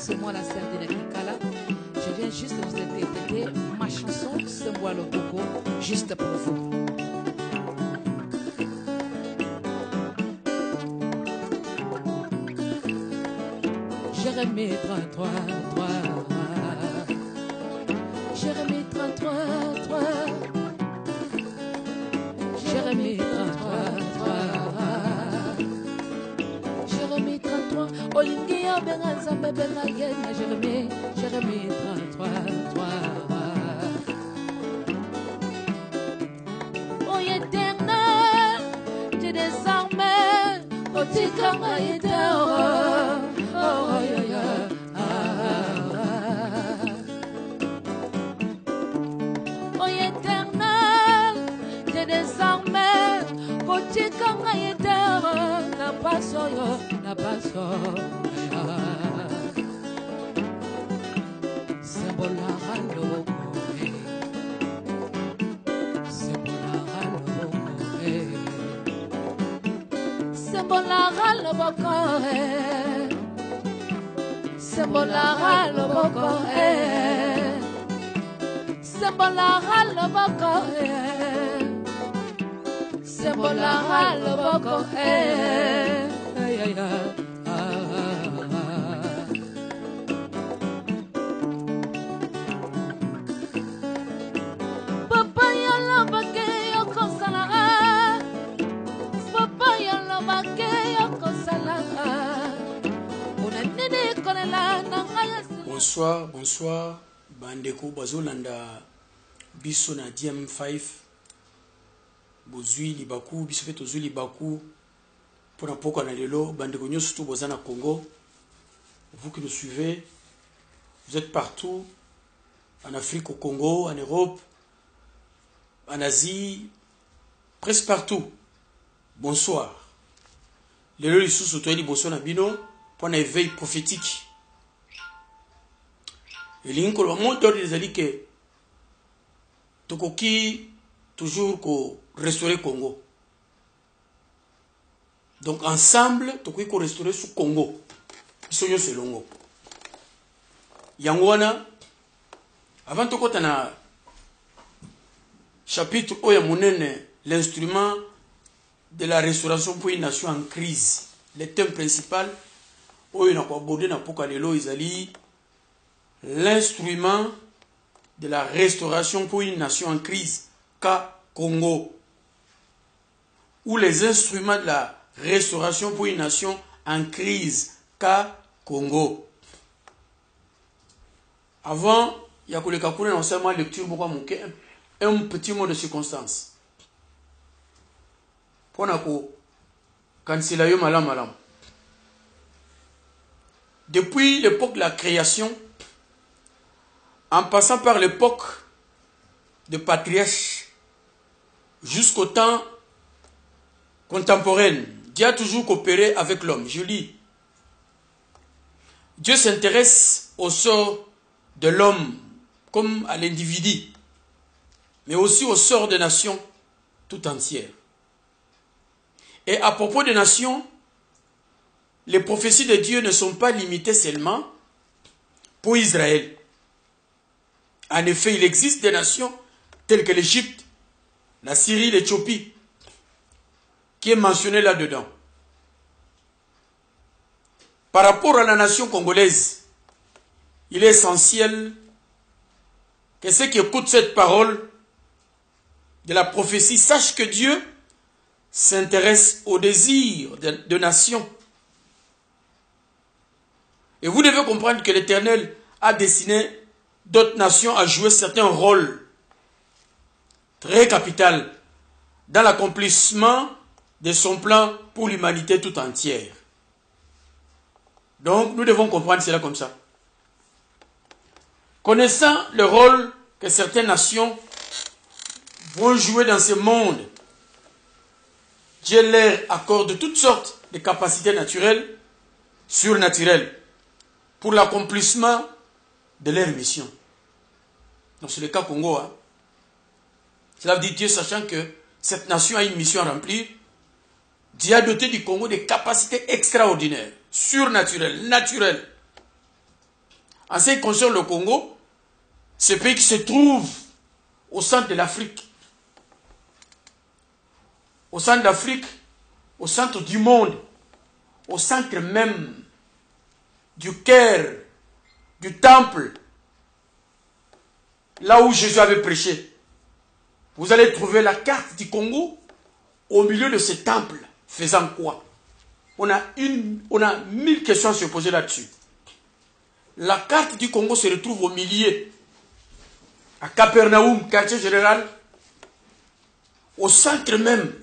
c'est moi la sœur de Kikala. Je viens juste vous interpréter ma chanson Semboa Loboko, juste pour vous. Jérémie 33, 3. Jérémie 33, 3. Jérémie 33, 3. Jérémie 33. Olingi benga nzambe benga yena Jérémie 33, 3. Oh éternel, tu désormais, oh tikanga éternel. Oh, yeah, yeah. Oh, éternel, t'es désormais, côté quand il est n'a pas soyo, n'a pas soyo. C'est bon la ralo, c'est bon la ralo, c'est bon la ralo, Sembola le boko Sembola le boko Sembola le boko Papa yalla bake yoko salara Papa yalla bake yoko salara Bonsoir, bonsoir. Bandeko bazolanda biso na DM5. Bozui libaku, biso fait ozui libaku. Pour na poko na lelo, bandeko nyo surtout bozana Congo. Vous qui nous suivez, vous êtes partout. En Afrique, au Congo, en Europe, en Asie, presque partout. Bonsoir. Lelo lisusu toyeli boso na bino pour un éveil prophétique. Et l'incolo mot d'ordre des alliés que tokoki toujours ko restaurer Congo. Donc ensemble tokoki ko restaurer sous Congo. Isonyo selongo. Yangwana avant tokota na chapitre oya monene l'instrument de la restauration pour une nation en crise. Le thème principal oyo na ko aborder na poka lelo izali l'instrument de la restauration pour une nation en crise, Ka Congo, ou les instruments de la restauration pour une nation en crise, Ka Congo. Avant, il y a non seulement lecture, un petit mot de circonstance. Pour quand c'est là, malam. Depuis l'époque de la création, en passant par l'époque de patriarche jusqu'au temps contemporain, Dieu a toujours coopéré avec l'homme. Je lis. Dieu s'intéresse au sort de l'homme comme à l'individu, mais aussi au sort des nations tout entières. Et à propos des nations, les prophéties de Dieu ne sont pas limitées seulement pour Israël. En effet, il existe des nations telles que l'Égypte, la Syrie, l'Éthiopie, qui est mentionné là-dedans. Par rapport à la nation congolaise, il est essentiel que ceux qui écoutent cette parole de la prophétie sachent que Dieu s'intéresse au désir de nations. Et vous devez comprendre que l'Éternel a destiné d'autres nations à jouer certains rôles très capitaux dans l'accomplissement de son plan pour l'humanité tout entière. Donc, nous devons comprendre cela comme ça. Connaissant le rôle que certaines nations vont jouer dans ce monde, Dieu leur accorde toutes sortes de capacités naturelles, surnaturelles, pour l'accomplissement de leur mission. Donc c'est le cas Congo. Hein. Cela veut dire Dieu, sachant que cette nation a une mission à remplir, Dieu a doté du Congo des capacités extraordinaires, surnaturelles, naturelles, En ce qui concerne le Congo, ce pays qui se trouve au centre de l'Afrique, au centre d'Afrique, au centre du monde, au centre même du cœur, du temple, là où Jésus avait prêché. Vous allez trouver la carte du Congo au milieu de ce temple, faisant quoi? On a 1000 questions à se poser là-dessus. La carte du Congo se retrouve au milieu, à Capernaum, quartier général, au centre même,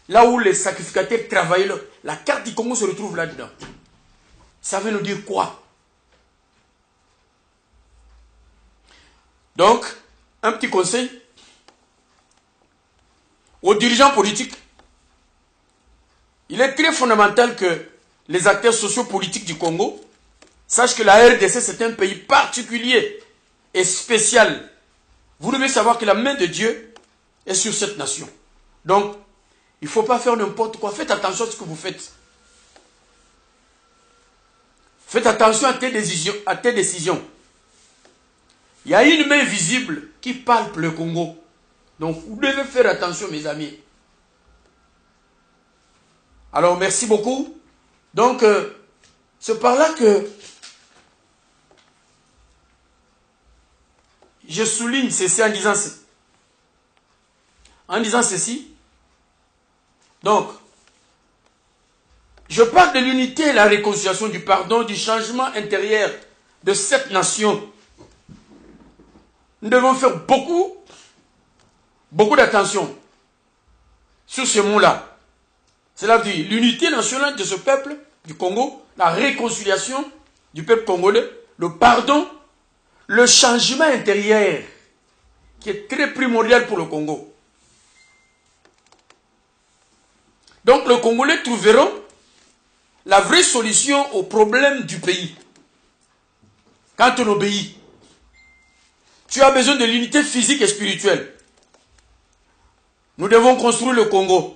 là où les sacrificateurs travaillaient. La carte du Congo se retrouve là-dedans. Ça veut nous dire quoi? Donc, un petit conseil aux dirigeants politiques. Il est très fondamental que les acteurs sociopolitiques du Congo sachent que la RDC c'est un pays particulier et spécial. Vous devez savoir que la main de Dieu est sur cette nation. Donc, il ne faut pas faire n'importe quoi. Faites attention à ce que vous faites. Faites attention à tes décisions. Il y a une main visible qui palpe le Congo. Donc, vous devez faire attention, mes amis. Alors, merci beaucoup. Donc, c'est par là que je souligne ceci en disant ceci. Donc, je parle de l'unité et la réconciliation, du pardon, du changement intérieur de cette nation. Nous devons faire beaucoup d'attention sur ce mot-là. Cela veut dire l'unité nationale de ce peuple du Congo, la réconciliation du peuple congolais, le pardon, le changement intérieur qui est très primordial pour le Congo. Donc les Congolais trouveront la vraie solution aux problèmes du pays. Quand on obéit, tu as besoin de l'unité physique et spirituelle. Nous devons construire le Congo.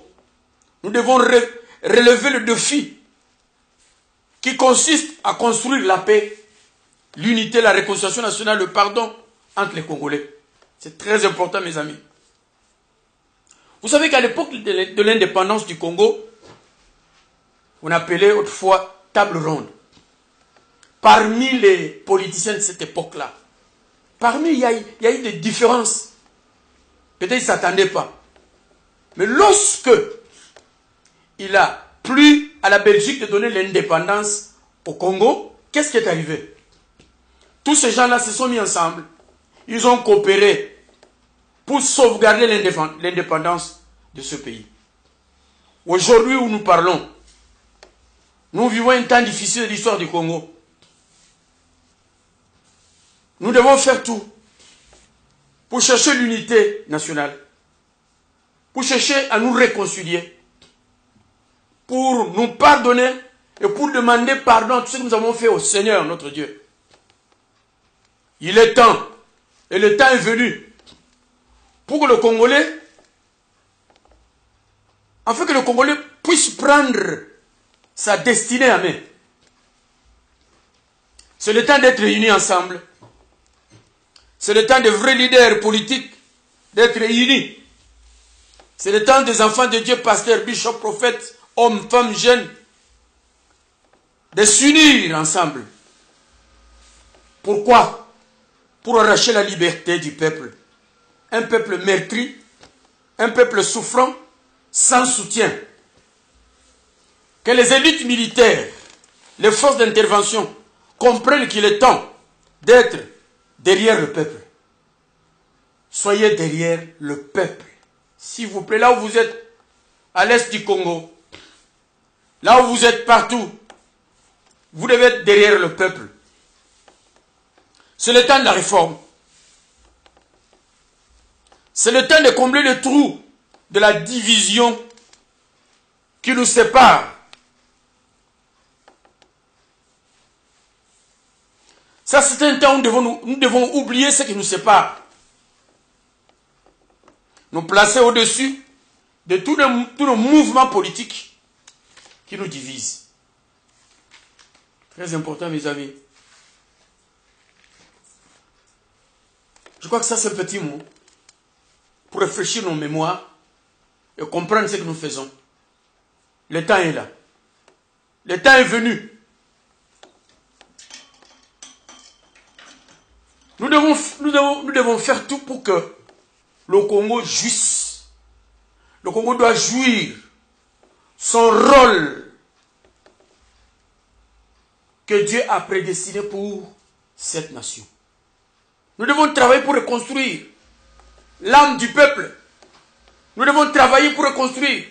Nous devons relever le défi qui consiste à construire la paix, l'unité, la réconciliation nationale, le pardon entre les Congolais. C'est très important, mes amis. Vous savez qu'à l'époque de l'indépendance du Congo, on appelait autrefois table ronde. Parmi les politiciens de cette époque-là, il y a eu des différences. Peut-être qu'ils ne s'attendaient pas. Mais lorsque il a plu à la Belgique de donner l'indépendance au Congo, qu'est-ce qui est arrivé? Tous ces gens-là se sont mis ensemble. Ils ont coopéré pour sauvegarder l'indépendance de ce pays. Aujourd'hui où nous parlons, nous vivons un temps difficile de l'histoire du Congo. Nous devons faire tout pour chercher l'unité nationale, pour chercher à nous réconcilier, pour nous pardonner et pour demander pardon à tout ce que nous avons fait au Seigneur, notre Dieu. Il est temps, et le temps est venu, pour que le Congolais, afin que le Congolais puisse prendre sa destinée à main. C'est le temps d'être réunis ensemble. C'est le temps des vrais leaders politiques d'être réunis. C'est le temps des enfants de Dieu, pasteurs, bishops, prophètes, hommes, femmes, jeunes, de s'unir ensemble. Pourquoi? Pour arracher la liberté du peuple. Un peuple meurtri, un peuple souffrant, sans soutien. Que les élites militaires, les forces d'intervention comprennent qu'il est temps d'être derrière le peuple. Soyez derrière le peuple. S'il vous plaît, là où vous êtes, à l'est du Congo, là où vous êtes partout, vous devez être derrière le peuple. C'est le temps de la réforme. C'est le temps de combler le trou de la division qui nous sépare. Ça, c'est un temps où nous devons oublier ce qui nous sépare. Nous placer au-dessus de tous nos mouvements politiques qui nous divisent. Très important, mes amis. Je crois que ça c'est un petit mot pour réfléchir nos mémoires et comprendre ce que nous faisons. Le temps est là. Le temps est venu. Nous devons faire tout pour que le Congo jouisse. Le Congo doit jouir son rôle que Dieu a prédestiné pour cette nation. Nous devons travailler pour reconstruire l'âme du peuple. Nous devons travailler pour reconstruire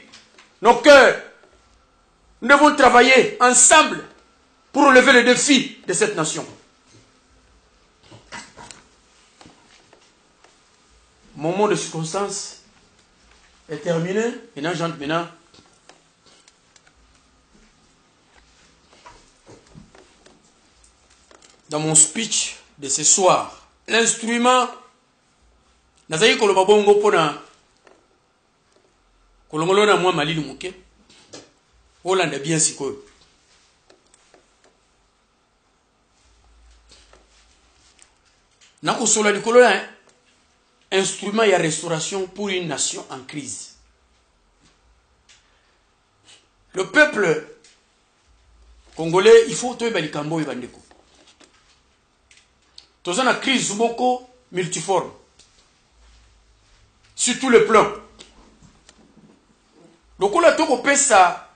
nos cœurs. Nous devons travailler ensemble pour relever les défis de cette nation. Mon moment de circonstance est terminé. Maintenant, j'entre maintenant dans mon speech de ce soir. L'instrument, nazali koloba bongo pona kolongolo na mwa malili muke. Olanda bien sikoyo. Na kosola likolo na instrument ya restauration pour une nation en crise. Le peuple congolais, il faut toyeba likambo oyo bandeko. Toza na crise moko multiforme. Sur tous les plans. Lokola toko pesa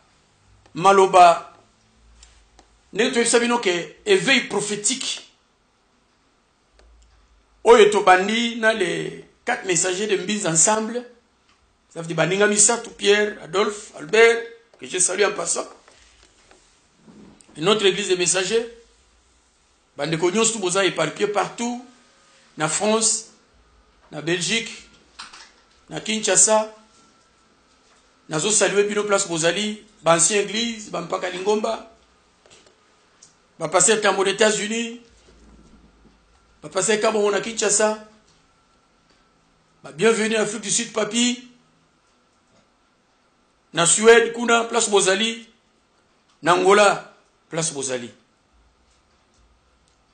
maloba ndenge toyebisa bino ke éveil prophétique oyo tobandi na les 4 messagers de mise ensemble. Ça veut dire Baninga Misato, Pierre, Adolphe, Albert, que je salue en passant. Et notre église des messagers, Bandeko Nyonsu Boza éparpillé partout, na France, na Belgique, na Kinshasa, nazo saluer bino place Bozali, ancienne église, Bampaka Lingomba, ba passer Tambo aux États-Unis, ba passer Kabon na Kinshasa. Bienvenue à Afrique du Sud, papi. Na Suède, kuna, place Bozali. Na Angola, place Bozali.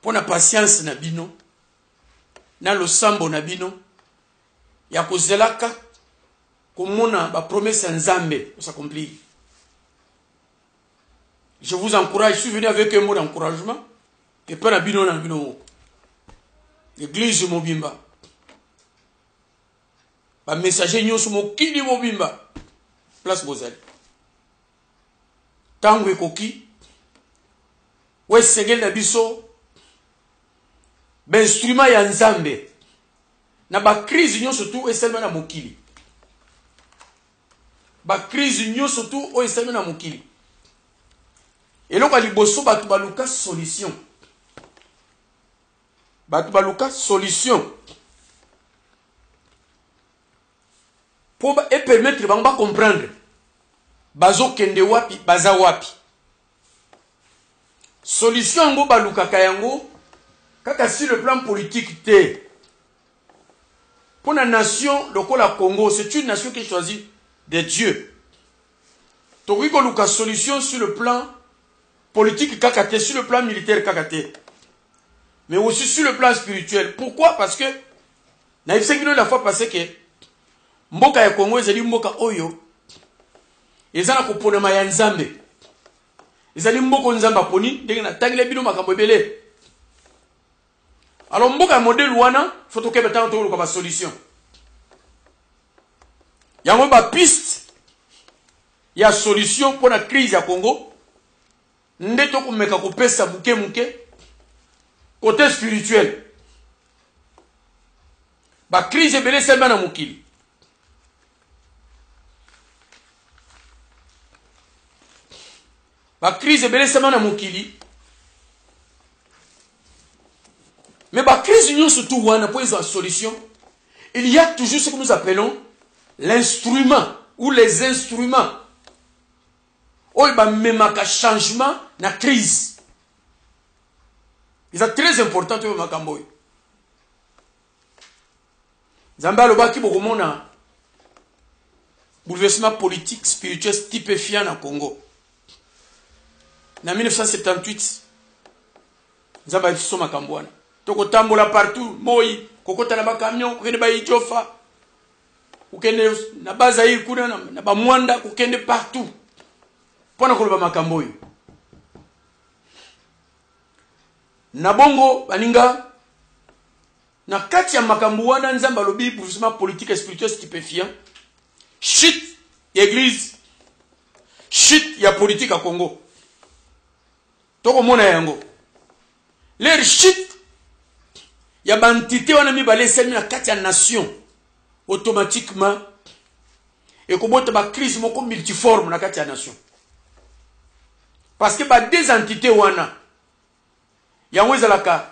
Pour la patience na bino. Na lo sambo na bino. Ya kozelaka. Komona ba promesse nzambe. Pour s'accomplir. Je vous encourage. Je suis venu avec un mot d'encouragement. Et pas na bino na bino. L'église Mobimba. Ba messager nyonso mokili Mobimba. Place Bozali. Tango ekoki. We segel na biso. Ba instrument ya nzambe. Na ba crise nyonso tu eselma na mokili. Ba crise nyonso tu o eselma na mokili. Eloko liboso batu baluka solution. Batu baluka solution. Pour permettre de comprendre bazo kende wapi baza wapi solution ngo baluka kayango kaka sur le plan politique te pour la nation lokola Congo. C'est une nation qui est choisie de Dieu. Toki ko luka solution sur le plan politique kaka te, sur le plan militaire kaka te, mais aussi sur le plan spirituel. Pourquoi? Parce que na ifsengino la fois passée que mboka ya Congo ezali mboka oyo ezana koponama ya nzambe. Ezali mboko nzamba poni ndenge na tangile bino makambo ebele. Alors mboka modèle wana faut que betana to ko ba solution. Yango ba piste ya solution pour la crise ya Congo. Ndeto kumeka kopesa muke muke côté spirituel. Ba crise ebele selma na mukili. La crise est belle semaine à Mokili. Mais la crise union surtout où on a posé la solution. Il y a toujours ce que nous appelons l'instrument ou les instruments. Oh, il y a même un changement na crise. C'est très important que vous m'accompagnez. Zamba le baki beaucoup na bouleversement politique spirituel stupéfiant na Congo. En 1978, Nzamba Fiso Makambouana. Toko tambola partout, moi, kokota na ba camion kokende ba Idjofa kokende na Bazaïr kuna na ba Mwanda kokende partout pona koloba makambo oyo na bongo baninga na kati ya makambo wana nzamba lobi poussement politique et spirituel stupéfiant chute église chute ya politique à Congo toko mona yango leur chute ya bantité wana mibale semi na kati ya nation automatiquement et kobota ba crise moko multiforme na kati ya nation parce que ba deux entités wana yango ezalaka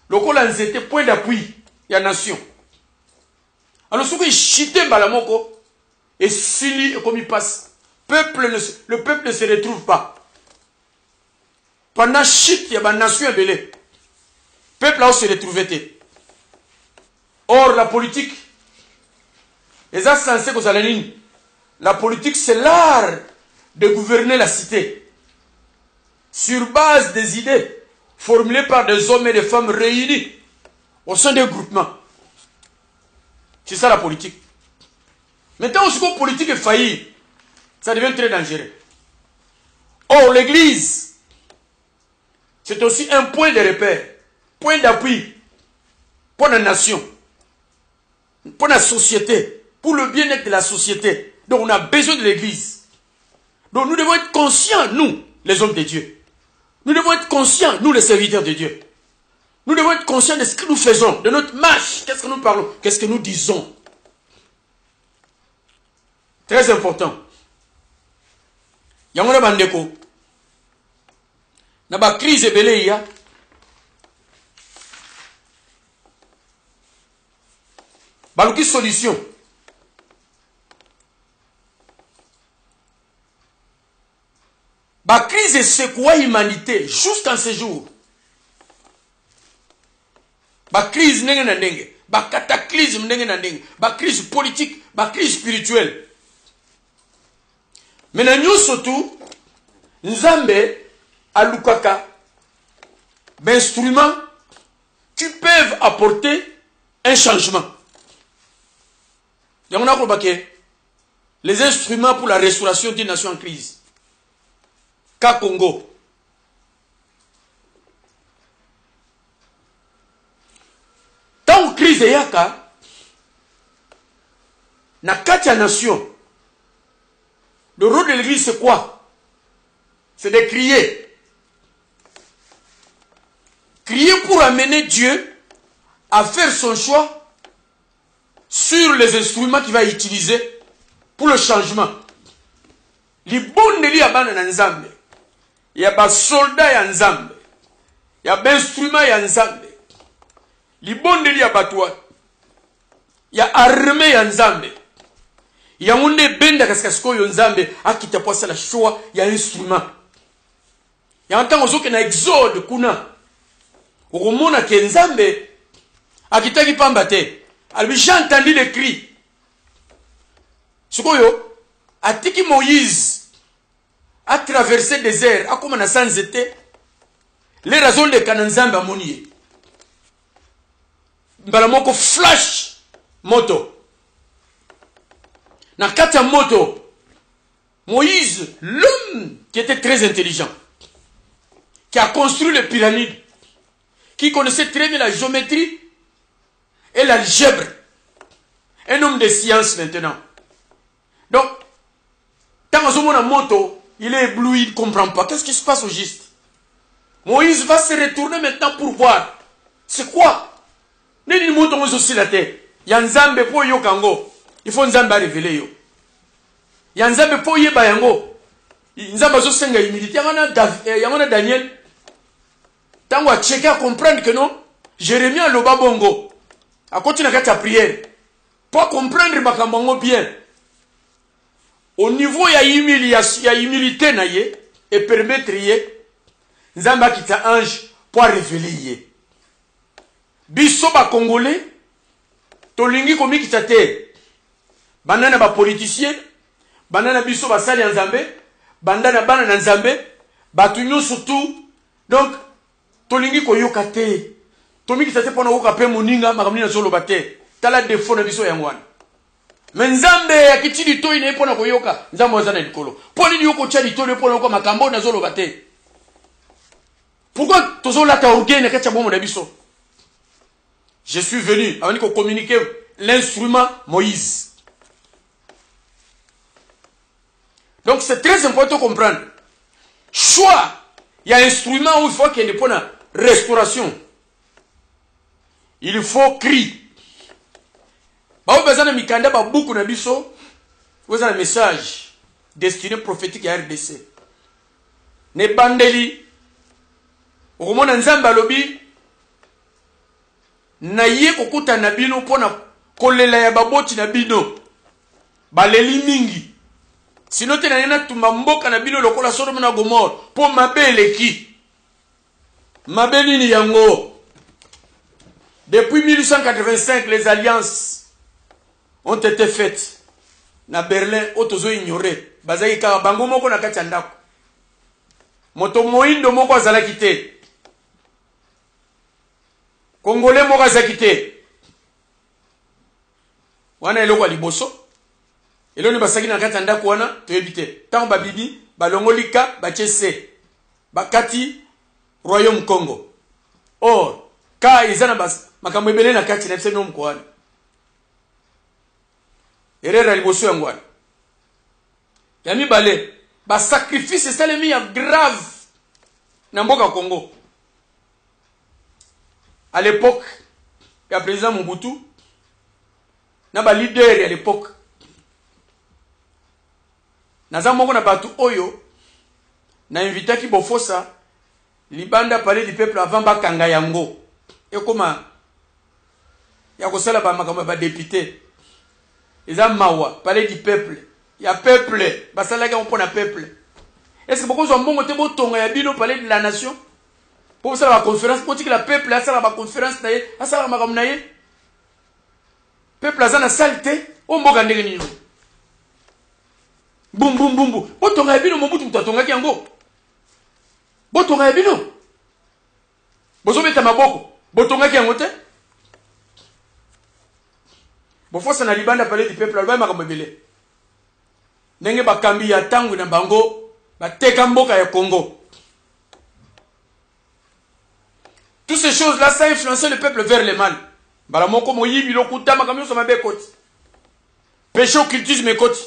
lokola nzete point d'appui ya nation alors soki chite mbala moko et sili et comme il passe le peuple ne se retrouve pas pendant chute ya ba nation ebele peuple là se retrouver. Or la politique les censé que la politique c'est l'art de gouverner la cité sur base des idées formulées par des hommes et des femmes réunis au sein des groupements. C'est ça la politique. Maintenant, si la politique est faillie, ça devient très dangereux. Or, l'église, c'est aussi un point de repère, point d'appui pour la nation, pour la société, pour le bien-être de la société. Donc, on a besoin de l'église. Donc, nous devons être conscients, nous, les hommes de Dieu. Nous devons être conscients, nous, les serviteurs de Dieu. Nous devons être conscients de ce que nous faisons, de notre marche. Qu'est-ce que nous parlons? Qu'est-ce que nous disons? Très important. Yangona bandeko. Na ba crise ebele ya. Baluki solution. Ba crise c'est quoi humanité jusqu'en ce jour. Ba crise ndenge na ndenge, ba cataclysme ndenge na ndenge, ba crise politique, ba crise spirituelle. Mais nous surtout Nzambe alukaka d'instruments qui peuvent apporter un changement. Donc on a compris les instruments pour la restauration d'une nation en crise. Ka Congo. Tant crise yaka na kati ya nation. Le rôle de l'église c'est quoi? C'est de crier. Crier pour amener Dieu à faire son choix sur les instruments qu'il va utiliser pour le changement. Les bons de l'Iabana na Nzambe. Il y a des soldats ya Nzambe. Il y a des instruments ya Nzambe. Les bons de l'Iabatoua. Il y a armée ya Nzambe. Il y a un benda kaskasko yo Nzambe akita posa la choix ya instrument. Il y a un temps où il y a un exode kuna. Au monde qui est Nzambe akita ki pambate. Alors j'ai entendu les cris. Sukoyo atiki Moïse a traversé le désert, a comme sans été les raisons de Kananzamba Monier. Balamoko flash moto. Na kata moto, Moïse, l'homme qui était très intelligent, qui a construit les pyramides, qui connaissait très bien la géométrie et l'algèbre, un homme de science maintenant. Donc, quand on a moto, il est ébloui, il ne comprend pas. Qu'est-ce qui se passe au juste? Moïse va se retourner maintenant pour voir. C'est quoi? Il y a Nzambe pour yo kango. Il faut Nzambe révéler yo. Il y a Nzambe pour ye bayango. Nzambe zo senga humilité. Il y a Daniel. Tant à checker à comprendre que non, Jérémie a loba bongo. À continuer à ta prière. Pour comprendre makambo bien. Au niveau ya humiliation, ya humilité na ye et permettre ye Nzamba kita ange pour révéler ye. Biso ba congolais tolingi komi kita te. Banana ba politicien, banana biso ba sali Nzambe, bandana bana Nzambe, batunyo surtout. Donc tolingi koyoka te. Tomi qui s'était pas na pe moninga makamni na solo bate. Tala défaut na biso yangwana. Mais nzambe ya kitili to ine pona koyoka nzambe azana likolo. Poli yoko tcha litolo pona ko makambo na solo bate. Pourquoi tozo la ta organe ka tcha bomo na biso? Je suis venu avant de communiquer l'instrument Moïse. Donc c'est très important de comprendre. Choix, il y a un instrument où il faut qu'il y ait une restauration. Il faut cri. Bah, vous avez mikanda ba beaucoup na biso. Vous avez un message destiné prophétique à RDC. Ne bandeli. Au moment nzamba lobi. Na ye kokuta na bino pona kolela ya baboti na bino. Baleli mingi. Sinon te na yena tumba mboka na bino lokola Sodome na Gomorrhe po mabele ki. Mabeli ni yango. Depuis 1885, les alliances ont été faites. Na Berlin, otozo ignoré. Bazaki ka bango moko na kati ya ndako. Moto moindo moko azalaki te. Congolais moko azalaki te. Wana eloko liboso. Elo ni basaki na kati ya ndako wana toyebi te. Tango babibi balongolika bachese. Bakati Royaume Congo. Or ka izana bas makambo ebele na kati na biseno mkoani. Erera liboso yango wana. Ya mibale ba sacrifice salemi ya grave na mboka Congo. À l'époque, il y a président Mobutu, na ba leader à l'époque. Naza moko na batu oyo na invita ki bofosa libanda parler du peuple avant bakanga yango. Et comment ya ko sala ba makambo ba député. Eza mawa parler du peuple. Ya peuple, ba sala ka mpona peuple. Est-ce que beaucoup zo mbongo te botonga ya bino parler de la nation? Pour ça la conférence, pour que la peuple a ça la conférence naie, a ça la makambo naie. Peuple a na saleté, o mboga ndenge nini. Boum boum boum boum. Botonga bino Mobutu mutatonga ki yango. Botonga bino. Bozo meta maboko. Botonga ki yango te. Bo fosa na libanda parler du peuple alba makambo bele. Ndenge bakambi ya tangu na bango bateka mboka ya Congo. Toutes ces choses-là, ça a influencé le peuple vers le mal. Balamoko moyibi lokuta makamyo sama bekoti. Péché occultisme et koti.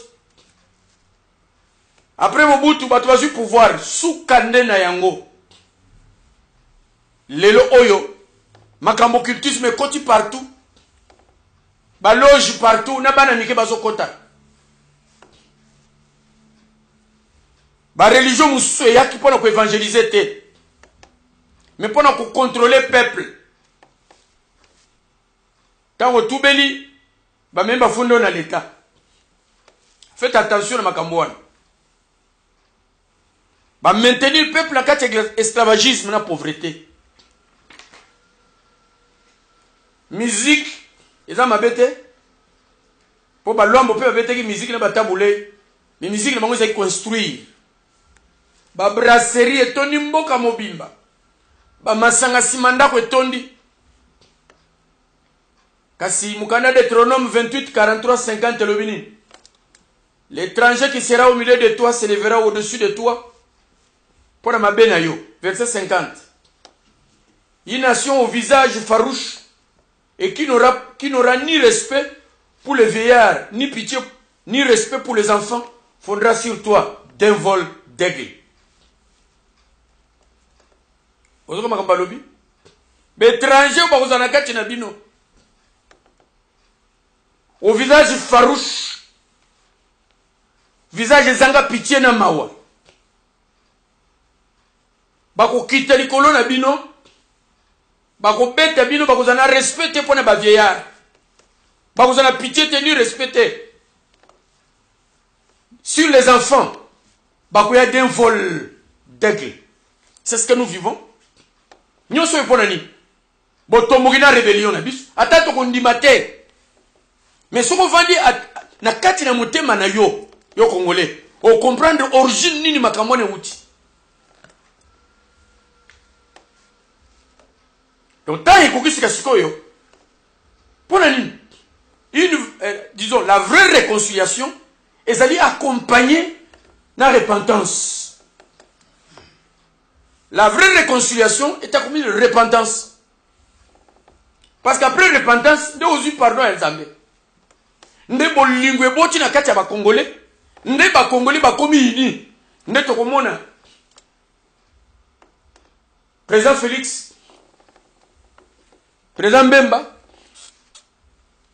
Après Mobutu, batu bazu pouvoir sous kande na yango. Lelo oyo, makambo occultisme koti partout. Baloge partout, na bana nike bazo kota. Ba religion musu yaki pona ko évangéliser te. Mais pour nous contrôler le peuple, quand on tout béli, bah même pas fondé dans l'État. Faites attention à ma cambouane. Bah maintenir le peuple à quatre esclavagisme, la pauvreté. Musique, ils ont ma bête. Pour bah l'homme peut bête qui musique n'a pas taboulé, mais musique n'a pas besoin de construire. Bah brasserie et tonimbo kamobimba. Ba masanga simanda ko tondi kasi mukanda Deutéronome 28 43 50 lobini l'étranger qui sera au milieu de toi s'élèvera au-dessus de toi pour la mabena yo verset 50 une nation au visage farouche et qui n'aura ni respect pour les vieillards ni pitié ni respect pour les enfants fondra sur toi d'un vol d'aigle. Ozo makamba lobi l'étranger ba kozana kati na bino au visage farouche visage zanga pitié na mawa ba ko kita likolo na bino ba ko beta bino ba kozana respecter pona ba vieillard ba kozana pitié tenu respecter sur les enfants ba ko ya d'un vol d'aigle. C'est ce que nous vivons. Nous sommes pour nous. Botomori na rébellion na bis. Ata to kondima te. Mais ce qu'on va dire na kati na motema na yo congolais. O comprendre origine nini makamone uti. Donc, tant qu'il y a ce pour disons, la vraie réconciliation, ils allaient accompagner la repentance. La vraie réconciliation est accompagnée de repentance. Parce qu'après repentance, nous avons eu pardon à Nzambe. Nous avons eu le boti na kati ya ba Congolais. Nous avons ba Congolais ba komi ini. Nous avons président Félix, président Mbemba,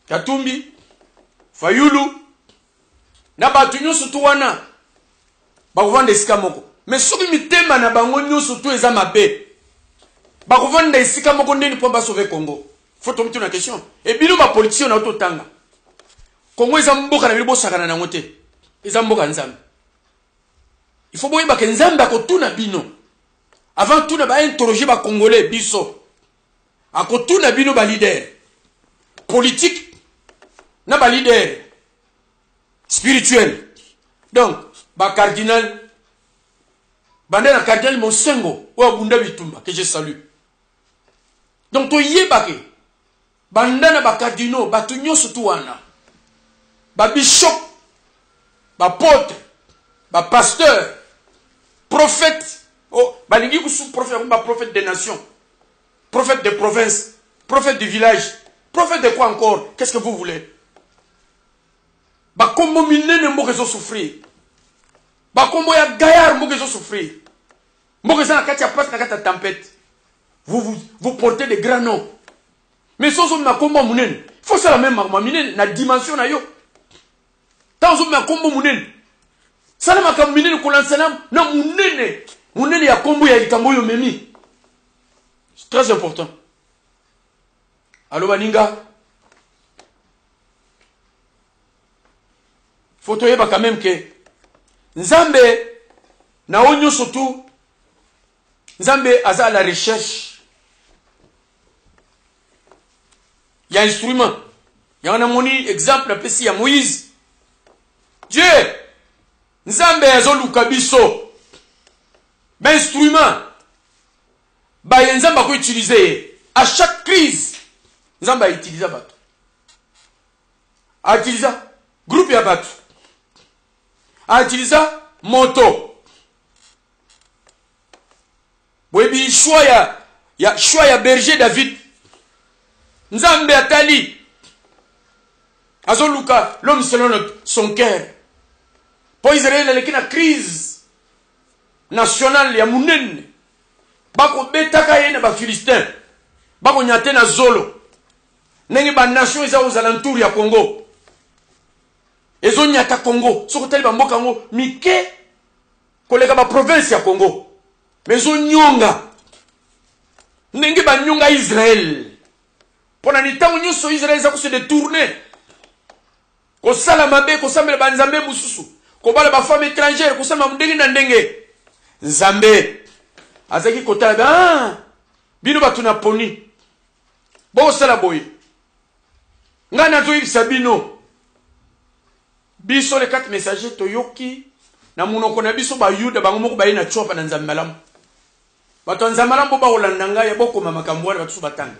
Katumbi, Fayulu, na batu nyonso tu wana bakovanda esika moko. Mais soki mitema na bango nyonso tu eza mabe, bakovanda esika moko ndeni po ba sauver Congo. Faut tomber une question. Et bino ba politicien na ototanga. Congo eza mboka na bibo sakana na ngote. Eza mboka Nzambe. Il faut boyeba ke Nzambe akotuna bino. Avant tout na ba interroger ba Congolais biso. Akotuna bino ba leader politique na ba leader spirituel. Donc ba cardinal bandana cardinal Monsengo ou Abunda Bitumba que je salue. Donc to yeba ke bandana ba cardinaux ba tunyo surtout wana ba bishop ba porte ba pasteur prophète oh balingi kusu prophète ba prophète des nations, prophète des provinces, prophète du village, prophète de quoi encore? Qu'est-ce que vous voulez? Ba kombo minene mbo kezo souffrir, ba kombo ya gaillard mbo kezo souffrir, mbo kezo na kati ya place na kati ya tempête. Vous portez des grands noms. Mais si vous avez combo mounen, il faut faire la même marmamine, la dimension na yo. Tant vous avez combo mounen, ça n'a pas mounen qu'on l'enseigne, non mounen ya combo ya ikambo yo memi. C'est très important. Allo baninga. Faut te yeba quand même que Nzambe na onyo surtout Nzambe aza à la recherche. Il y a un instrument. Il y a un amoni exemple appelé ici à Moïse. Dieu, Nzambe azoluka biso. Ben instrument. Ba Nzambe ko utiliser à chaque crise. Nzambe a utilisé bato. A utilisé groupe ya bato. A utilisé moto. Boyebi choix ya berger David. Nzambe atali azoluka l'homme selon son cœur. Pour Israël il y a une crise nationale ya munene. Bako betaka yena ba Philistin. Bako nyate na zolo. Nenge ba nation eza aux alentours ya Congo. Ezo nyata Congo. Soko tali ba mboka ngo mike koleka ba province ya Congo. Mais zo nyonga. Nenge ba nyonga Israël. Pendant les temps où Israël se détourné, ko sala mabe, ko sambela ba nzambe mususu, ko bala ba femme étrangère, ko sambela ndenge na ndenge. Nzambe azaki kotala ba bino batuna poni. Bo sala boy. Ngana to ibisa bino. Biso les 4 messagers toyoki na munoko na biso ba yuda bango moko ba ina chopa na nzambe malamu. Bato nzambe malamu ba olandanga ya boko mama kambwana batu batanga.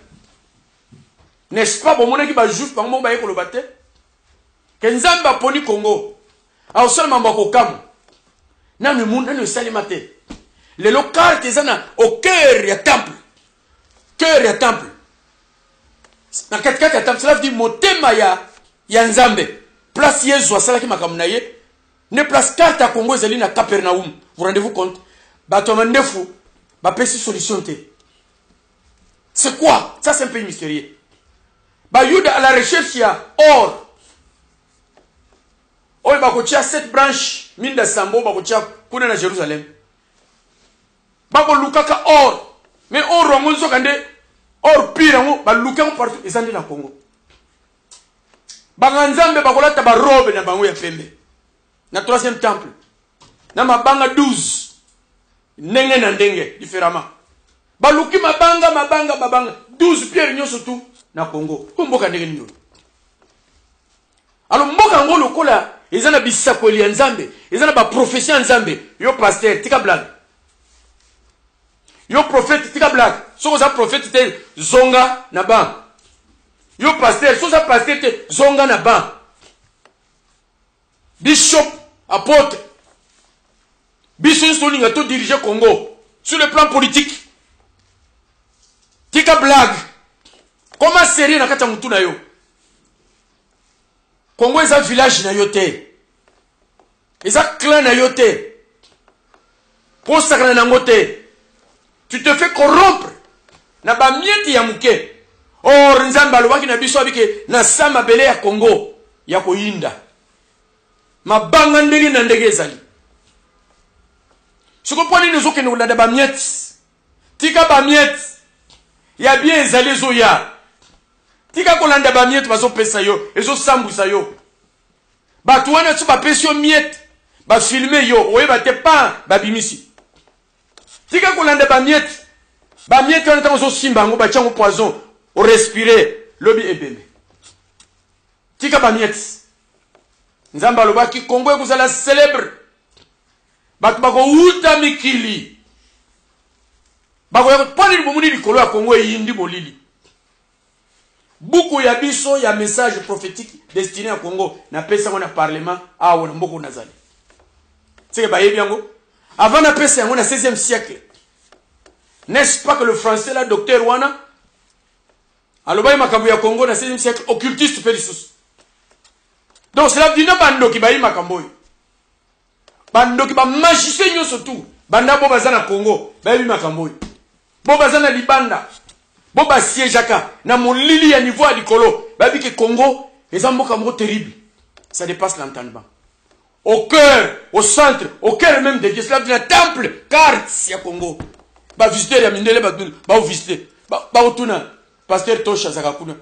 N'est-ce pas bon mon qui va juste par mon baye pour le battre que Nzambe a poni Congo a seulement mbako kam na le monde ne salimate les locales qui sont au cœur ya temple na katikati ya temple cela veut dire motema ya Nzambe place Yesu asala ki makamna ye ne place carte à Congo ezali na Capernaum. Vous rendez-vous compte bato mandefu ba pesi solution te. C'est quoi ça? C'est un peu mystérieux. Bayuda à la recherche ya or. Oy bakotia 7 branches minda sambo bakotia kuna na Jerusalem. Bako lukaka or. Mais or rongonzo kande or pire ngo ba lukaka partout ezandi na Congo. Banganzambe bakolata ba robe na bango ya pembe. Na 3e temple. Na mabanga 12. Ndenge na ndenge différemment. Baluki mabanga 12 pierre nyoso tout. Na Congo. Kumboka ndenge nini? Alors mboka ngolo kola ezana bisakoli ya Nzambe, ezana ba profession Nzambe, yo pasteur tika blague. Yo prophète tika blague. So ça prophète te zonga na ban. Yo pasteur, so ça pasteur te zonga na ban. Bishop, apôtre. Bishop Solinga to diriger Congo sur le plan politique. Tika blague. Comment sérieux na kata mutu na yo? Congo est un village na yo te. Est un clan na yo te. Pour ça na ngote. Tu te fais corrompre. Na ba mieti ya muke. Or nzamba lobaki na biso abike na sama bele ya Congo ya koyinda. Mabanga ndenge na ndenge ezali. Soko poni nzoke no landa ba mieti. Tika ba mieti. Ya bien ezali zo ya. Tika kolanda ba mieti bazo pesa yo, ezo sambusa yo. Ba tuana tu ba pesio mieti. Ba filmer yo, oye ba te pa ba bimisi. Tika kolanda ba mieti. Ba mieti on tango zo simba ngo ba chango poison, o respirer, lobi ebembe. Tika ba mieti. Nzamba lobaki Congo ekozala célèbre. Batu bako uta mikili. Bako ya poni bomuni likolo ya Congo yindi bolili. Beaucoup ya biso ya message prophétique destiné à Congo na pesa ngona parlement a wona mboko nazali. C'est ba yebi yango. Avant na pesa yango na 16e siècle. N'est-ce pas que le français là docteur wana alobai makambo ya Congo na 16e siècle occultiste pelisus. Donc cela veut dire bando ki bayi makambo yo. Bando ki ba magicien nyoso tout. Banda bo bazana Congo, bayi makambo yo. Bo bazana libanda. Bo ba siejaka na molili ya niveau ya likolo. Babi ke Congo, eza mboka moko terrible. Ça dépasse l'entendement. Au cœur, au centre, au cœur même de Dieu, cela veut dire temple, carte ya Congo. Ba visiter ya mindele ba visiter. Ba otuna pasteur Tosha Zakakuna.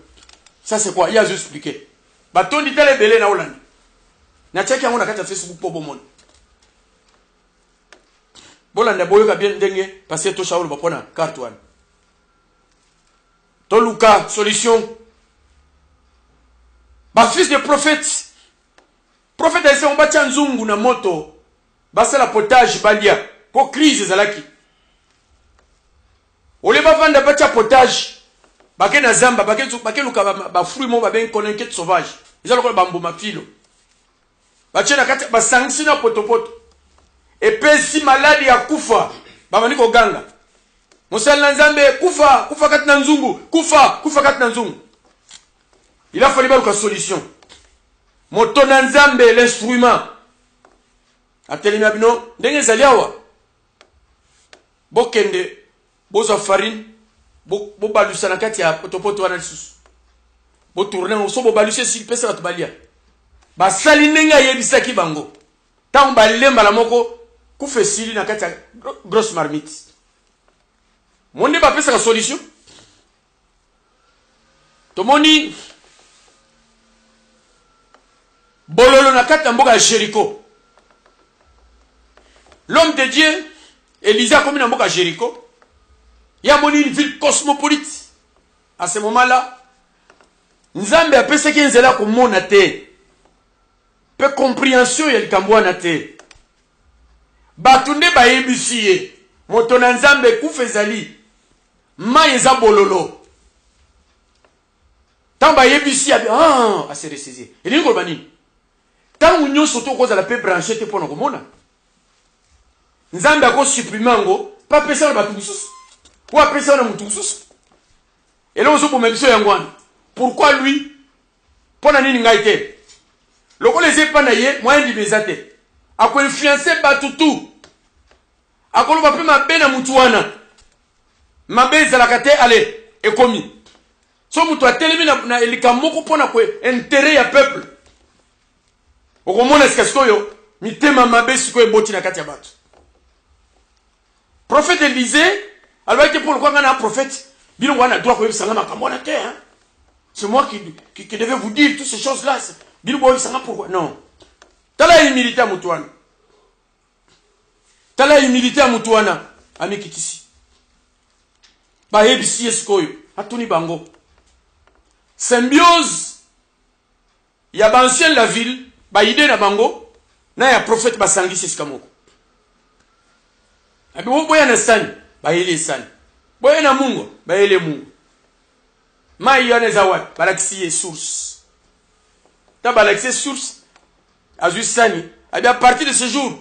Ça c'est quoi? Il a juste expliqué. Ba tondi tele belé na Hollande. Na check yango na kata Facebook po bomona. Bolanda boyoka bien ndenge pasteur Tosha olo ba pona carte wana. Toluka solution. Ba fils de prophète. Prophète ese on batia nzungu na moto. Basala potage balia. Po crise zalaki. Ole ba vanda batia potage. Bake na zamba bake luka ba fruit mo ba ben connaître sauvage. Ils ont ba mboma filo. Ba tena kati ba sangisi na potopoto. Et pesi maladi ya kufa. Ba maniko ganga. Mosala nzambe kufa kati na nzungu, kufa kati na nzungu. Il a fallu une solution. Moto na nzambe l'instrument. Atelemi abino ndenge ezali awa. Bokende boza farine bo balusa na kati ya potopoto wana lisusu. Bo tourner so bo balusa si pesa ba tubalia. Ba sali ndenge yebisaki bango. Tango balemba la moko kufesili na kati ya grosse marmite. Monde ba pesa la solution. Tomoni bololo na kati ya mboka ya Jéricho. L'homme de Dieu, Élisée comme na mboka ya Jéricho. Il y a une ville cosmopolite. À ce moment-là, Nzambe a pensé qu'il y a comme mon athée. Peu compréhension y a le cambouan te. Batunde ba yebisiye. Moto na Nzambe kufezali. Ma yeza bololo. Tant ba yebisiye a se ressaisir. Et ni ko bani. Tant unyo soto ko za la pe brancher te pona ko mona. Nzambe ko supprimer ngo, pas pesa na batu mususu. Ou pesa na mutu mususu. Et là on se pour même yangwana. Pourquoi lui? Pona nini ngai te? Loko les pas na ye, moyen di bezate. Ako influencer batutu. Ako lo ba pe mabe na mutu wana. Mabe za la kate ale ekomi. So mutu atelemi na elika moko pona ko intérêt ya peuple. Okomona sikasko yo, mitema mabe siko eboti na kati ya batu. Prophète Élisée, alors que pour le quoi un prophète, bien on a droit que ça n'a pas mon terre. C'est moi qui devais vous dire toutes ces choses-là. Bien on ça pourquoi non. T'as la humilité à Moutouana. T'as la humilité à Moutouana, ami Kitisi. Ba ebisi eskoyo, atuni bango. Symbiose. Ya ba ancien la ville, ba idée na bango, na ya prophète ba sangisi skamoko. Abi wo boya na stani. bayele sani boye na mungo bayele mungo mai yone zawat balaxi source ta balaxi source azui sani à partir de ce jour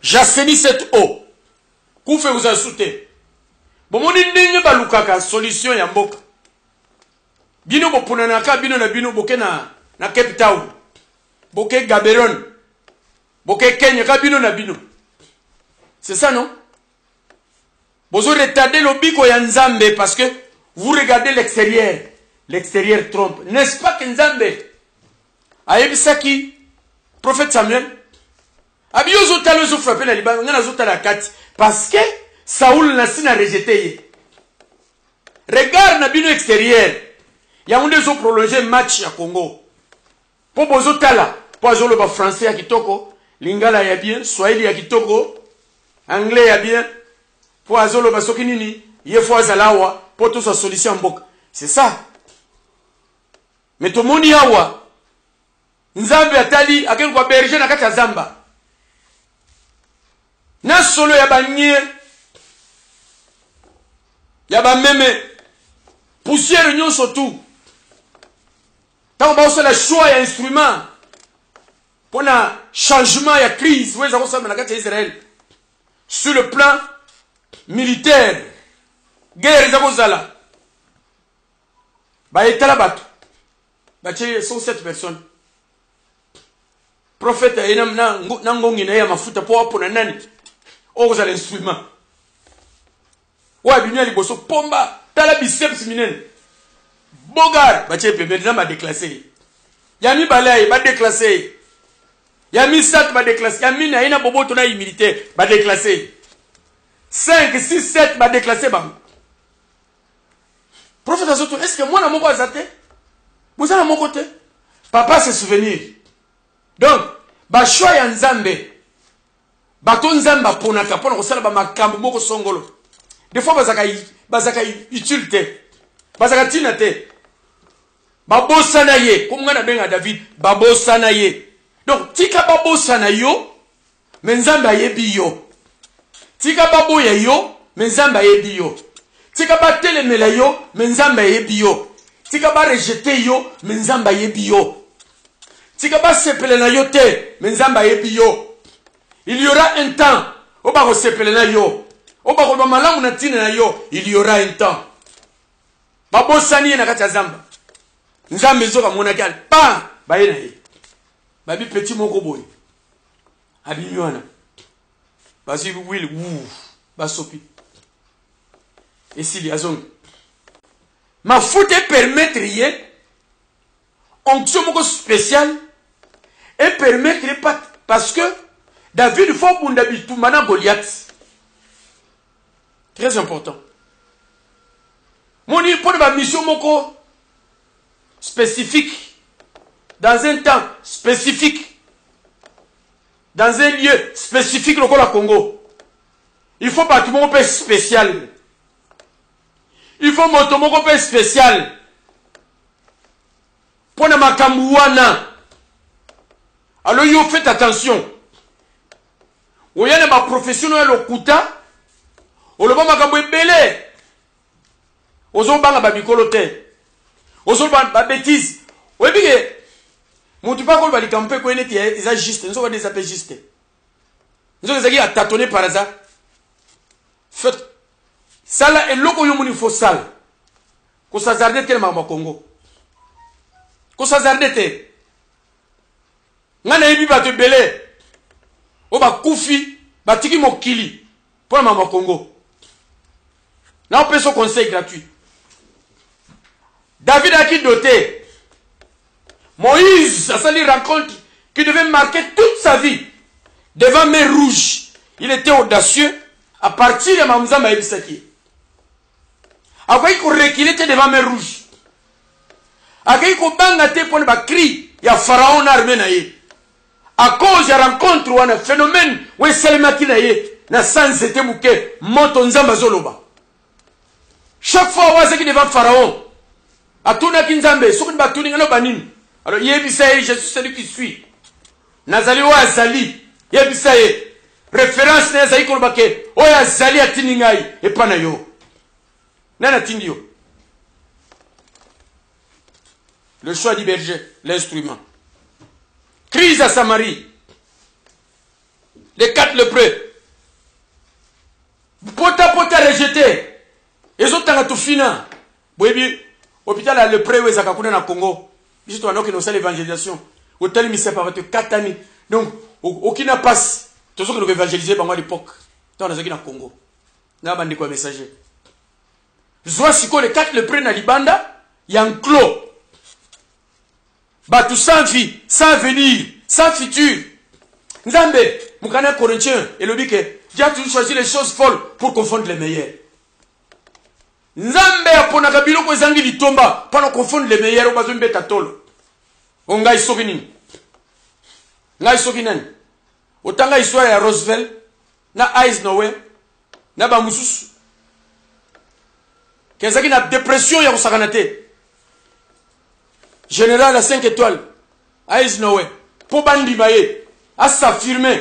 j'assainis cette eau koufe vous a sauté bon moni ndenge balukaka solution ya mboka bino bopunana ka bino na bino boke na Cape Town boke Gaborone boke Kenya ka bino na bino c'est ça non bozo retarder l'obiko ya Nzambe parce que vous regardez l'extérieur trompe n'est-ce pas que Nzambe ayebisaki prophète Samuel abiyozo talo zo frapper na libanga ngana zo tala kati parce que Saoul n'a sina rejeté. Regarde na bino extérieur. Ya onde zo prolonger match ya Congo. Po bozo tala, po azolo ba français ya kitoko, lingala ya bien, swahili ya kitoko, anglais ya bien, po azolo ba soki nini, ye fo azalawa, po to sa solution mboka. C'est ça. Mais to moni awa. Nzambe atali aken kwa berger na kati ya zamba. Na solo ya banye yaba meme poussière nyon surtout tant ba osala choix ya instrument pour na changement ya crise weza kosama na kati ya Israël sur le plan militaire guerre za kozala ba etala bato ba che 107 personnes prophète enam na ngongi na ya mafuta po apo na nani o kozala instrument wa binya liboso pomba tala biceps minene bogar bache pembe na ma déclassé yami balai ba déclassé yami sat ba déclassé yami na ina boboto na militaire ba déclassé 5 6 7 ba déclassé ba prophète azoto est-ce que moi na moko azate vous avez mon côté papa se souvenir donc ba choix ya Nzambe bato Nzamba ponaka pona ko sala ba makambo moko songolo. Des fois, bazaka utilité. Bazaka tinate. Babo sanaye. Comme on a bien à David. Babo sanaye. Donc, tika babo sanayo. Menzamba yebi yo. Tika babo yo. Menzamba yebi yo. Tika ba telemela yo. Menzamba yebi yo. Tika ba rejeté yo. Menzamba yebi yo. Tika ba sepelena yo te. Menzamba yebi yo. Il y aura un temps. Oba ko sepelena yo. Il y aura un temps. Babosani na kati ya zamba. Nzambe zoka monakal pa bayena ye. Babi petit moko boy. Abimwana. Basi will wou basopi. Et s'il y a zone. Ma faute permettre rien. Onction moko spécial et permettre pas parce que David faut bunda bitumana Goliath. Très important. Mon pour ma mission moko spécifique dans un temps spécifique dans un lieu spécifique le Congo. Il faut pas tout mon peu spécial. Il faut mon tomoko peu spécial. Pour ma kamouana. Alors yo faites attention. Ou y a ma professionnel au kuta. Oloba makambo ebele ozobanga ba mikolo te ozobanga ba bêtise webige mutu pa ko ba likampe ko eneti eza juste nzo ba des appels juste nzo ezaki atatonné par hasard fait sala eloko yo muni fo sala ko sazarde te ma Congo ko sazarde te ngana yebi ba te belé o ba kufi ba tiki mokili pour ma Congo. Là, on peut son conseil gratuit. David a qui doté. Moïse, ça c'est une rencontre qui devait marquer toute sa vie. Devant mer rouge. Il était audacieux à partir de Mamza Maïbisaki. Après, il reculait devant mer rouge. Après, il bangate pour le cri. Il y a Pharaon armé naïe. À cause de la rencontre ou un phénomène où il s'est maquillé naïe. Na sans était bouquet. Montonzamba zoloba. Chaque fois, on est devant Pharaon. A tout n'a qu'une zambé. Sur une batoune, il y a banin. Alors, Yebisaye, je suis celui qui suis. Nazali ou Azali. Yebisaye. référence na ezali koloba ke oyo azali atindi ngai epa na yo. Nani atindi yo? Le choix du berger, l'instrument. Crise à Samarie. Les 4 lépreux. Pota rejeté. Les autres ont tout fini. Boyebi, hôpital à lépreux, ils ont na Congo. Juste on a que nous sommes l'évangélisation. Hôtel mis séparé 4 années. Donc, aucun passe. Tout ce que nous évangélisons pendant l'époque. Tant on a na Congo. N'a pas de quoi messager. Zoa siko les 4 lépreux na Libanda, il y a un clos. Batou sans vie, sans avenir, sans futur. Nzambe, Moukana Corinthien, et le dit que Dieu a toujours choisi les choses folles pour confondre les meilleurs. Nzambe a pona kabilo ko zangi litomba pour confondre les meilleurs au bazumbe tatolo. Onga isokini. Nga isokinani. Otanga histoire ya Roosevelt na Eisenhower na ba mususu. Kezaki na dépression ya kosakanate. Général à 5 étoiles, Eisenhower, pour Bandibaye, à s'affirmer,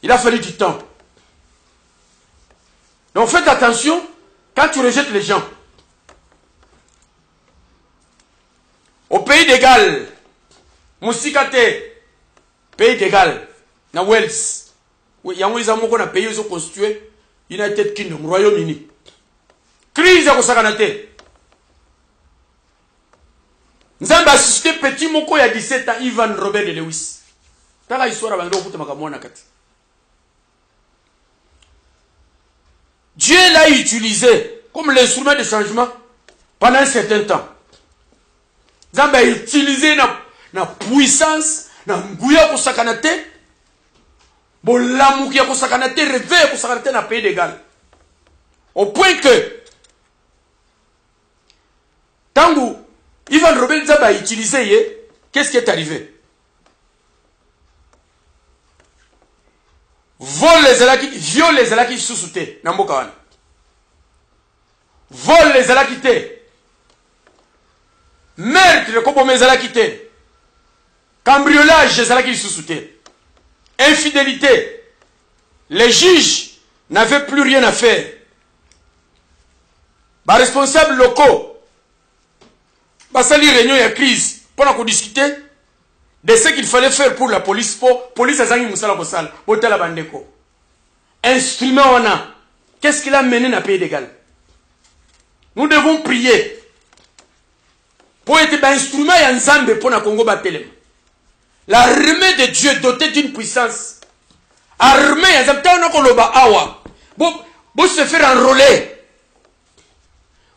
il a fallu du temps. Donc faites attention quand tu rejettes les gens. Au pays d'égal, Moussikate, pays d'égal, na Wales, il y a un pays où ils ont constitué United Kingdom, Royaume-Uni. Crise à Kosakanate. Nzamba assisté petit moko ya 17 ans Ivan Robert de Lewis. Taka histoire bando okuta makamwana kati. Dieu l'a utilisé comme l'instrument de changement pendant un certain temps. Nzamba a utilisé na puissance na nguya ko sakanate. Bolamu ki ko sakanate réveil ko sakanate na pays d'égal. Au point que tangu Ivan Robert Nzamba a utilisé, qu'est-ce qui est arrivé? Viol les alaki sous-souté, Nambokawan. Vol les alaki te. Meurtre, le copo mes alaki te. Cambriolage, les alaki sous-souté. Infidélité. Les juges n'avaient plus rien à faire. Les responsables locaux, basali réunion et crise pour discuter de ce qu'il fallait faire pour la police. Police a zangi musala kosala botala bandeko. Instrument on a. Qu'est-ce qu'il a mené dans pays d'égal? Nous devons prier pour être un instrument et ensemble pour na Congo batelem. L'armée de Dieu dotée d'une puissance. Armée ensemble tant qu'on loba awa. Vous se faire enrôler.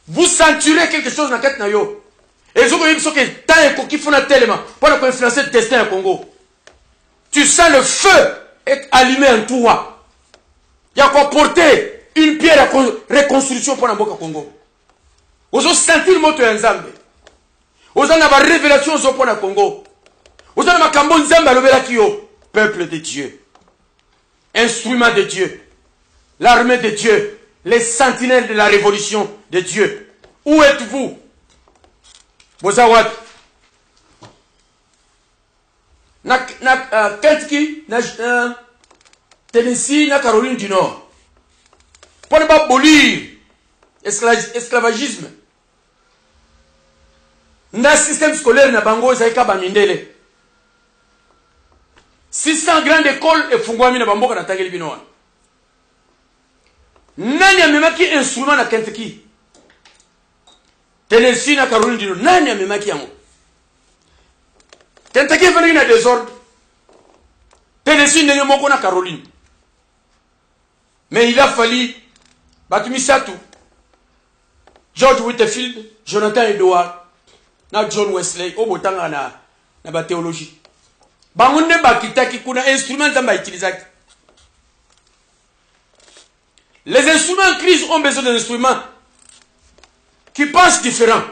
Vous censurez quelque chose dans la yo. Et vous voyez que tant qu'il faut tellement pour influencer le destin au Congo. Tu sens le feu être allumé en toi. Il y a quoi porter une pierre à reconstruction pour le Congo. Vous avez senti le mot de Nzambe. Vous avez la révélation pour le Congo. Vous avez la Nzambe peuple de Dieu. Instrument de Dieu. L'armée de Dieu. Les sentinelles de la révolution de Dieu. Où êtes-vous? Bozawat. Kentucky, Tennessee, Caroline du Nord. Pour ne pas abolir l'esclavagisme. Le système scolaire na bango zaika bamindele. 600 grandes écoles et fungwami na bamboka na tangeli binoa. Nani amemaki instrument na Kentucky? Tennessee na Caroline du Nord. Nani amemaki yango? Kentucky est na désordre. Tennessee n'est pas na Caroline. Mais il a fallu Batumi Satou, George Whitefield, Jonathan Edward, na John Wesley, au botanga na ba théologie. Bangunde bakitaki kuna instruments zamba utilisaki. Les instruments en crise ont besoin d'instruments qui pensent différent.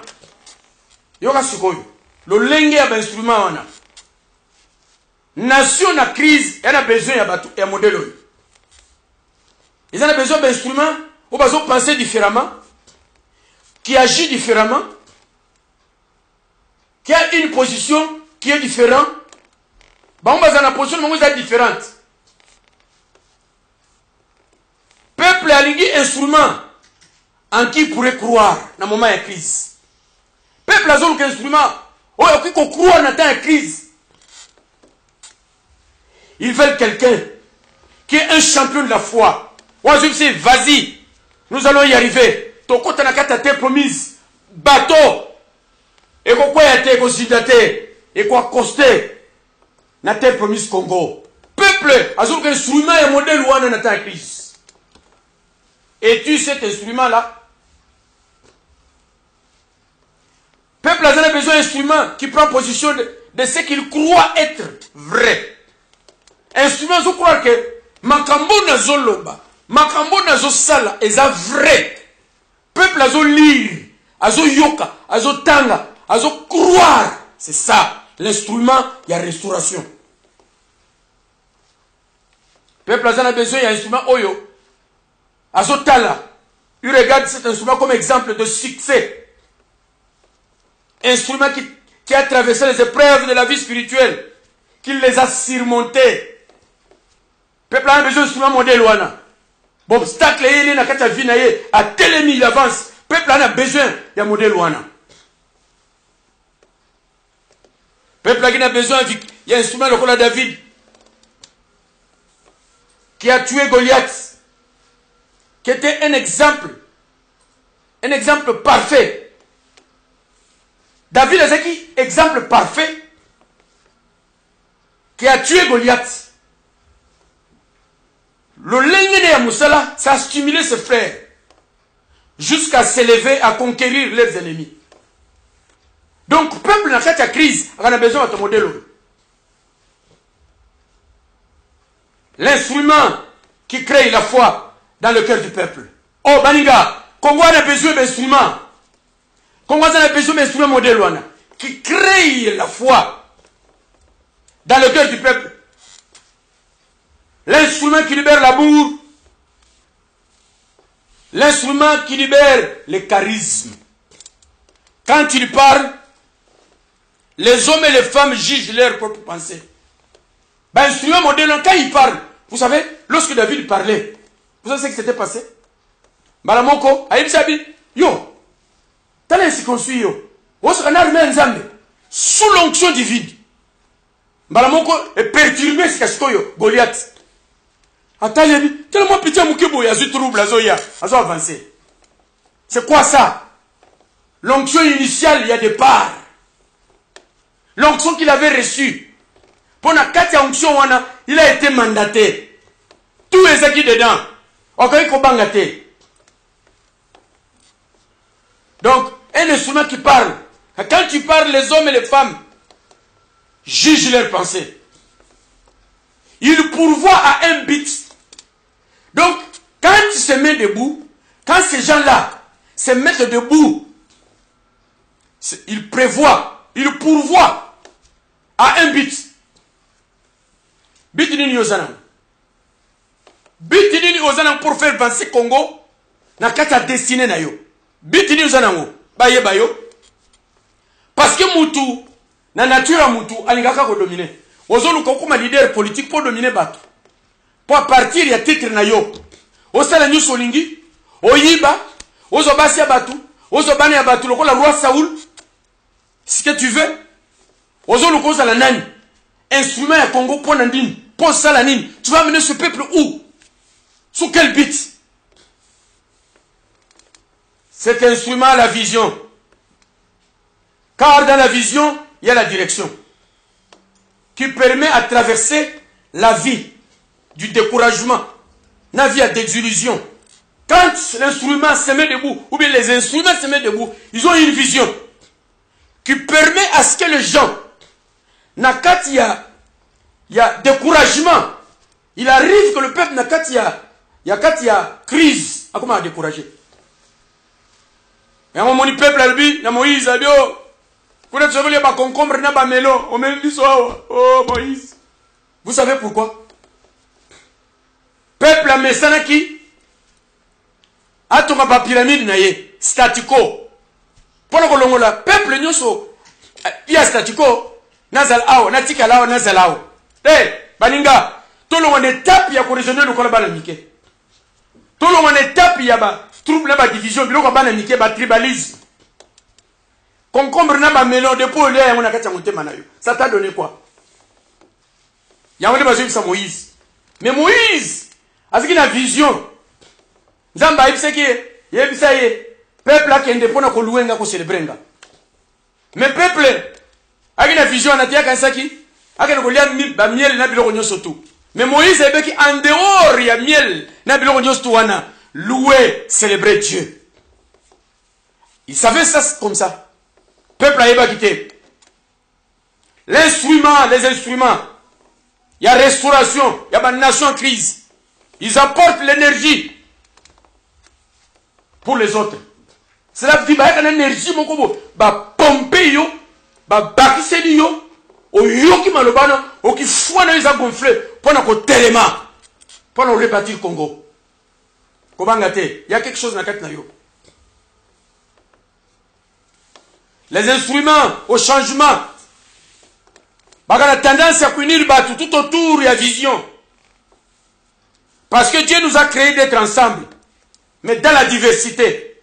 Yoka sikoyo. Le lenge ya instrument wana. Nation na crise, elle a besoin ya modèle. Ils ont besoin d'instruments où ils ont pensé différemment, qui agit différemment, qui a une position qui est différente. Ils ont une position différente. peuple alingi instrument en qui pourrait croire dans le moment de crise. Peuple a un instrument qui peut croire dans la crise. Ils veulent quelqu'un qui est un champion de la foi. Vas-y, nous allons y arriver. Ton côté n'a qu'à ta promise. Bateau. Et quoi y a été considéré et quoi costé na terre promise Congo. Peuple a un instrument et modèle ou dans la crise. Et tu cet instrument là. Peuple a besoin d'un instrument qui prend position de ce qu'il croit être vrai. Instrument, je crois que makambo nazo loba, makambo nazo sala, eza vrai. Peuple azo lire, azo yoka, azo tanga, azo croire. C'est ça, l'instrument, il y a restauration. Peuple a besoin d'un instrument oyo, azo tala. Il regarde cet instrument comme exemple de succès. Instrument qui a traversé les épreuves de la vie spirituelle, qui les a surmontés. Peuple a besoin d'instruments modèles. Obstacle est là, quand vie à tel il avance. Peuple a besoin d'un modèle. Peuple a besoin, il y a un instrument comme David qui a tué Goliath, qui était un exemple parfait. David est un exemple parfait qui a tué Goliath. Le Lengene Moussala, ça a stimulé ses frères jusqu'à s'élever à conquérir leurs ennemis. Donc, peuple n'a pas de crise, on a besoin de ton modèle. L'instrument qui crée la foi dans le cœur du peuple. Oh, Baniga, Congo a besoin d'instruments. Congo a besoin d'instruments modèles qui crée la foi dans le cœur du peuple. L'instrument qui libère l'amour. L'instrument qui libère le charisme. Quand il parle, les hommes et les femmes jugent leur propre pensée. L'instrument modèle, quand il parle, vous savez, lorsque David parlait, vous savez ce qui s'était passé? Malamoko, Aïbsabi, yo, t'as ainsi construit yo. Sous l'onction divine. Malamoko est perturbé, c'est ce Goliath. Tellement pitié Moukebo, il y a ce trouble, il a avancé. C'est quoi ça? L'onction initiale, il y a des parts. L'onction qu'il avait reçue. Pour la 4 onction, il a été mandaté. Tous les acquis dedans. Donc, un instrument qui parle. Quand tu parles, les hommes et les femmes jugent leurs pensées. Ils pourvoient à un but. Donc, quand tu se mets debout, quand ces gens-là se mettent debout, ils prévoient, ils pourvoient à un but. But nini ozana. But nini ozana pour faire avancer Congo, na kata destiné na yo. But nini ozana ngo, baye bayo. Parce que mutu, na nature mutu, alingaka ko dominer. Ozolu kokuma leader politique pour dominer bato. Pour partir, il y a titre na yo. Osala nyu solingi, oyiba, ozobasi abatu, ozobani abatu, loko la roi Saoul. Ce que tu veux. Ozolu koza la nani. Instrument à Congo pour Nandine, pour Salanine. Tu vas amener ce peuple où? Sous quel but? Cet instrument a la vision. Car dans la vision, il y a la direction. Qui permet à traverser la vie du découragement, la vie à désillusion. Quand l'instrument se met debout, ou bien les instruments se mettent debout, ils ont une vision qui permet à ce que les gens, il y a découragement. Il arrive que le peuple il y a crise. Comment a découragé? Il y a un moment où le peuple a dit, il y a Moïse, il y a un concombre, il y a un melon. Oh Moïse. Vous savez pourquoi? Peuple a mesana qui a ton pyramide naye statico. Pour le peuple nyoso il y a statico nazal ao natika lao nazal ao. Eh baninga tout le monde tape ya corriger le kolaba la mike. Tout le monde étape, il y a trouble, la division, il y a tribalisme. Concombre n'a pas mélange de peau, ça t'a donné quoi? Il y a un débat sur Moïse. Mais Moïse, a une vision. Zamba, il sait que, peuple a qui est indépendant pour louer, pour célébrer. Mais peuple, a une vision, a dit à qui? A une miel, n'a pas surtout. Mais Moïse, en dehors, il y a miel, n'a pas louer, célébrer Dieu. Il savait ça comme ça. Peuple a quitté. L'instrument, les instruments. Il y a restauration, il y a une nation en crise. Ils apportent l'énergie pour les autres. C'est la vie, il y a une énergie, mon combo. Bah, pomper yo, bah, bakiseli yo, au yo qui malobana, au qui fouana ils a gonflé, pendant qu'on téléma, pendant qu'on rebâtit le Congo. Comment il y a quelque chose dans la carte. Les instruments au changement. Il y a tendance à unir tout autour, il y a vision. Parce que Dieu nous a créé d'être ensemble. Mais dans la diversité.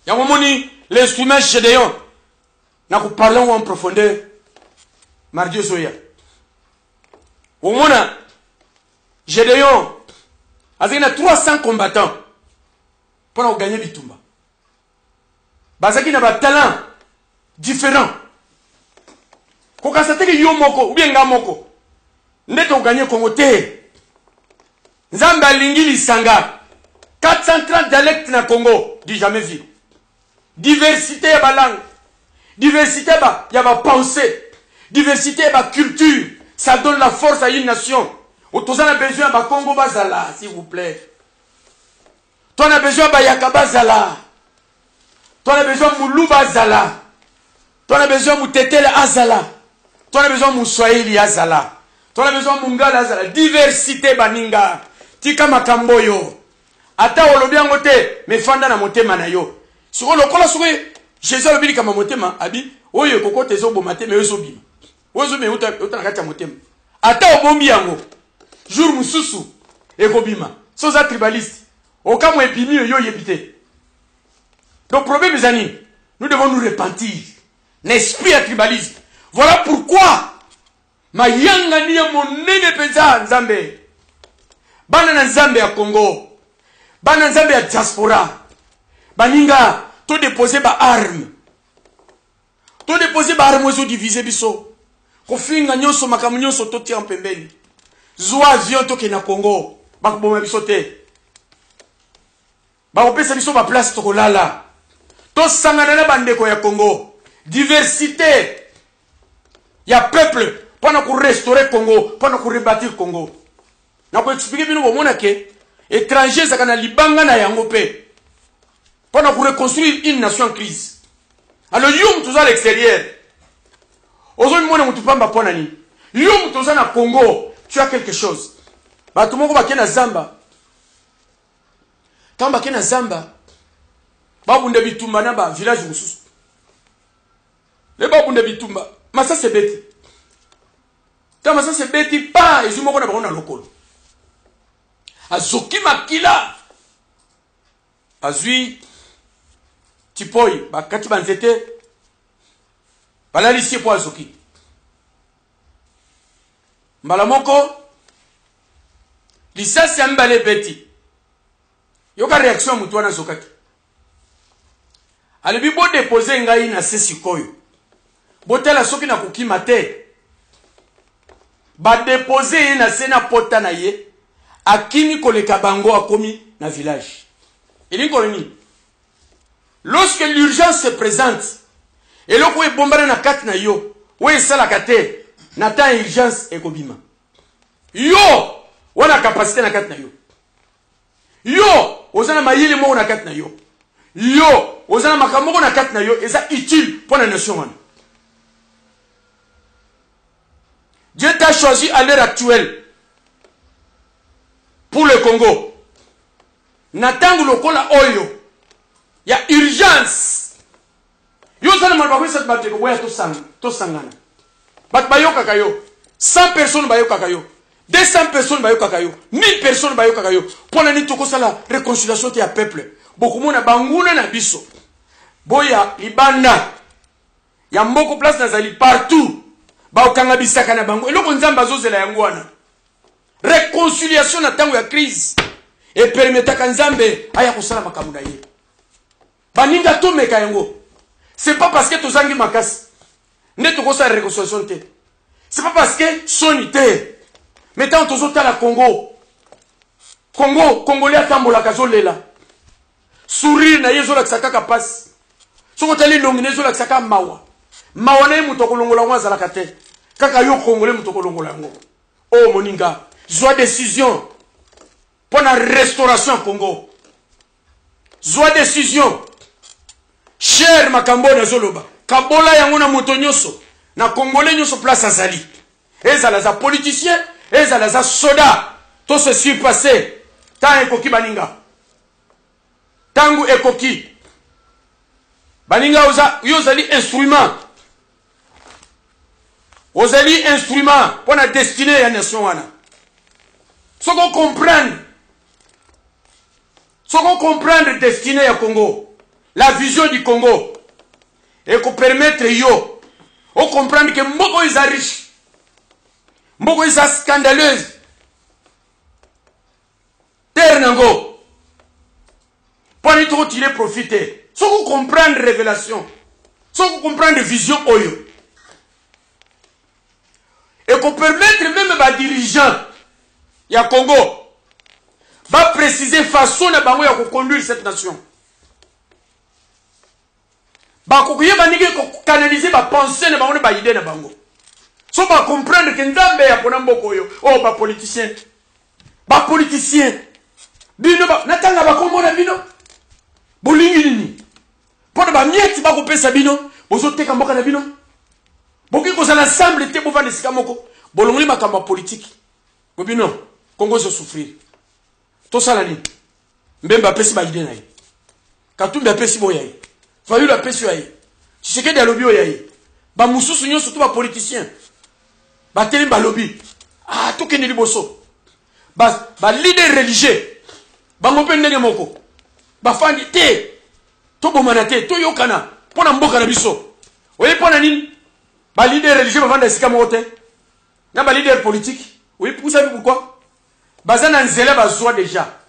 Il y a un moment où l'instrument Gédéon. Nous parlons en profondeur. Mardi Soya. Au moment où Gédéon. Il y a 300 combattants. Pour gagner Bitumba. Parce qu'il y a un talent différent. Quand on sait que yo moko ou bien nga moko neto gagner Congo te Nzamba lingi lisanga 430 dialectes na Congo dit jamais vu. Diversité ya ba langue, diversité ya ba pensée, diversité ya ba culture, ça donne la force à une nation. Autoza na besoin ba Congo bazala s'il vous plaît. Toi on a besoin ba Yakaba zala. Toi on a besoin Moulou bazala. Toi on a besoin Moutetele azala. Tu as besoin de Moussoaïli Azala. Tu as besoin de Mungala Azala. Diversité baninga. Tika makamboyo. Ata olobiangote. Me fanda na motema na yo. Siko lokola soué. Jésus a obili kama motema. Abi. Oye koko tezo bomate. Me ozo bima. Ozo me uta nakata motema. Ata obombi yango. Jour mususu. Eko bima. Soza tribaliste. Okamo epimi yo yebite. Donc problème mes amis. Nous devons nous repentir. L'esprit à tribalisme. Voilà pourquoi Mayanga niya monene peza Nzambe. Bana na Nzambe ya Congo. Bana Nzambe ya diaspora. Baninga to déposer ba arme. To déposer ba arme ozo diviser biso. Ko finga nyonso makamu nyonso to tia mpembeni. Zwa avion to ke na Congo. Ba ko boma biso te. Ba ko pesa biso ba place to kolala. To sangana na bandeko ya Congo. Diversité. Il y a peuple pour restaurer le Congo, pour rebâtir le Congo. Je vais expliquer que les étrangers sont dans Libanga na Yangope pour reconstruire une nation en crise. Alors, yum tous à l'extérieur. Aujourd'hui, moi, je ne pas pour nani. Yum tous à Congo, tu as quelque chose. Bah, tout le monde va ken na Zamba. Quand va ken na Zamba, bah, vous n'avez Bitumba na ba village mususu. Les bah, vous n'avez Bitumba. Mais ça c'est bête. Quand ça c'est bête, pas. Et je m'en connais pas dans le col. Azoki makila. Azui. Tipoi. Bah quand tu vas n'étais. Bah là ici pour Azoki. Malamoko. Lisa c'est un balai bête. Yoka réaction mutuana Zokaki. Alibi bo déposer ngai na sesi koyo. Botela soki na kukima te. Ba déposer na sena pota na ye. Akini koleka bango akomi na village. Il dit lorsque l'urgence se présente, et là où est bombardé na kat na yo, où est ça la kate, n'attend urgence et kobima. Yo, on a capacité na kat na yo. Yo, ozana mayele mo na kat na yo. Yo, ozana makamoko na kat na yo, et ça utile pour la nation. Dieu t'a choisi à l'heure actuelle pour le Congo. Natangu lokola oyo. Il y a urgence. Yo sana malbawe cette bateko waya to sangana. Bat bayoka kayo. 100 personnes bayoka kayo. 200 personnes bayo kakayo 1000 personnes bayo kakayo pona ni toko sala réconciliation ya peuple beaucoup mona banguna na biso boya libanda ya mboko place nazali partout ba okanga bisaka na bango eloko nzamba zozela yango wana réconciliation na tango ya crise et permetaka nzambe aya kosala makambo na ye baninga tomeka yango c'est pas parce que tozangi makasi ne tokosala réconciliation te c'est pas parce que sonité mais tant tozota la Congolais atambola kazolela sourire na yezo la kaka passe soko tali longi nezo la kaka mawa na muto kolongola ngwa zala kate kaka yo Congolais muto kolongola ngo oh moninga joie décision pour la restauration Congo joie décision cher makambo na zoloba kabola yango na moto nyoso na Congolais nyoso place azali ezala za politicien ezala za soda to se surpasser tant ekoki baninga tangu ekoki baninga ozali instrument pour la destinée ya nation wana soko comprendre destinée ya Congo la vision du Congo et qu'on permettre yo on comprendre que mboko is riche mboko is scandaleuse terre nango pour y trop tirer profiter soko comprendre révélation soko comprendre vision oyo et qu'on permettre même ba dirigeant ya Congo va préciser façon na bango ya conduire cette nation ba ko kuye banike ko canaliser ba pensée na bango ba idée na bango so ba comprendre que nzambe ya pona mboko yo oh ba politicien bino ba natanga ba komona bino bolingi nini pona ba mieti ba ko pesa bino bozo teka mboka na bino boki ko sala ensemble te bo vande sika moko bolongoli makamba politique bobino Congo se souffrir to sala nini mbemba pesi ba idée na ye Katumbi apesi boya ye Fayulu apesi ya ye Tshisekedi alobi oya ye ba mususu nyonso to ba politicien ba teli ba lobby to kende liboso ba leader religieux ba ngope ndenge moko ba fandi te to bomana te to yokana pona mboka na biso oye pona nini ba leader religieux ba fanda sika mote na ba leader politique oui vous savez pourquoi bazana nzela ba zwa déjà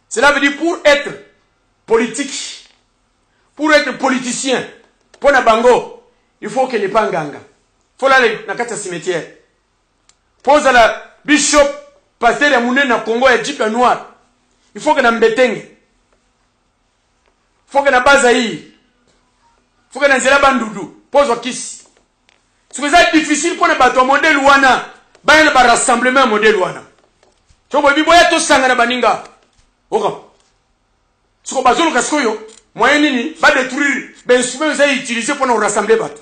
cela veut dire pour être politique pour être politicien pona bango il faut que les panganga faut aller na kata cimetière pose la bishop pasteur ya munene na Congo ya jipe noir il faut que na mbetenge faut que na bazaï faut que na nzela bandudu pose wa kisi c'est difficile pour na bato modèle wana ba na ba rassemblement modèle wana to bobi boya to sanga na baninga oko siko bazolo kaskoyo moyen nini ba détruire ben souvent ça utiliser pour nous rassembler bat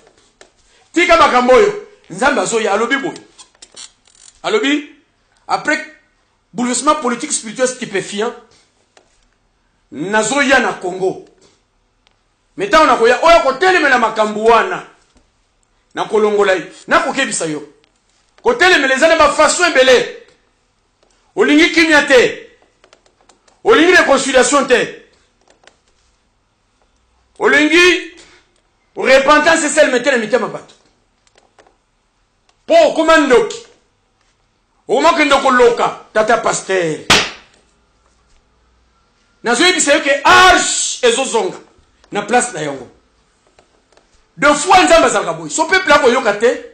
tika makamboyo nzamba zo ya alobi boy alobi après bouleversement politique spirituel stupéfiant nazo ya na Congo meta on akoya oya ko telemela makambo wana na kolongola na kokebisa yo ko telemela zana ba façon ebele olingi kimia te olingi réconciliation te olingi repentance c'est celle mettre le mitema bato po comandoki o makendo ko loka tata pasteur nazo yebisa yo ke arche ezozonga na place na yango deux fois nzamba zalaka boy so peuple ako yoka te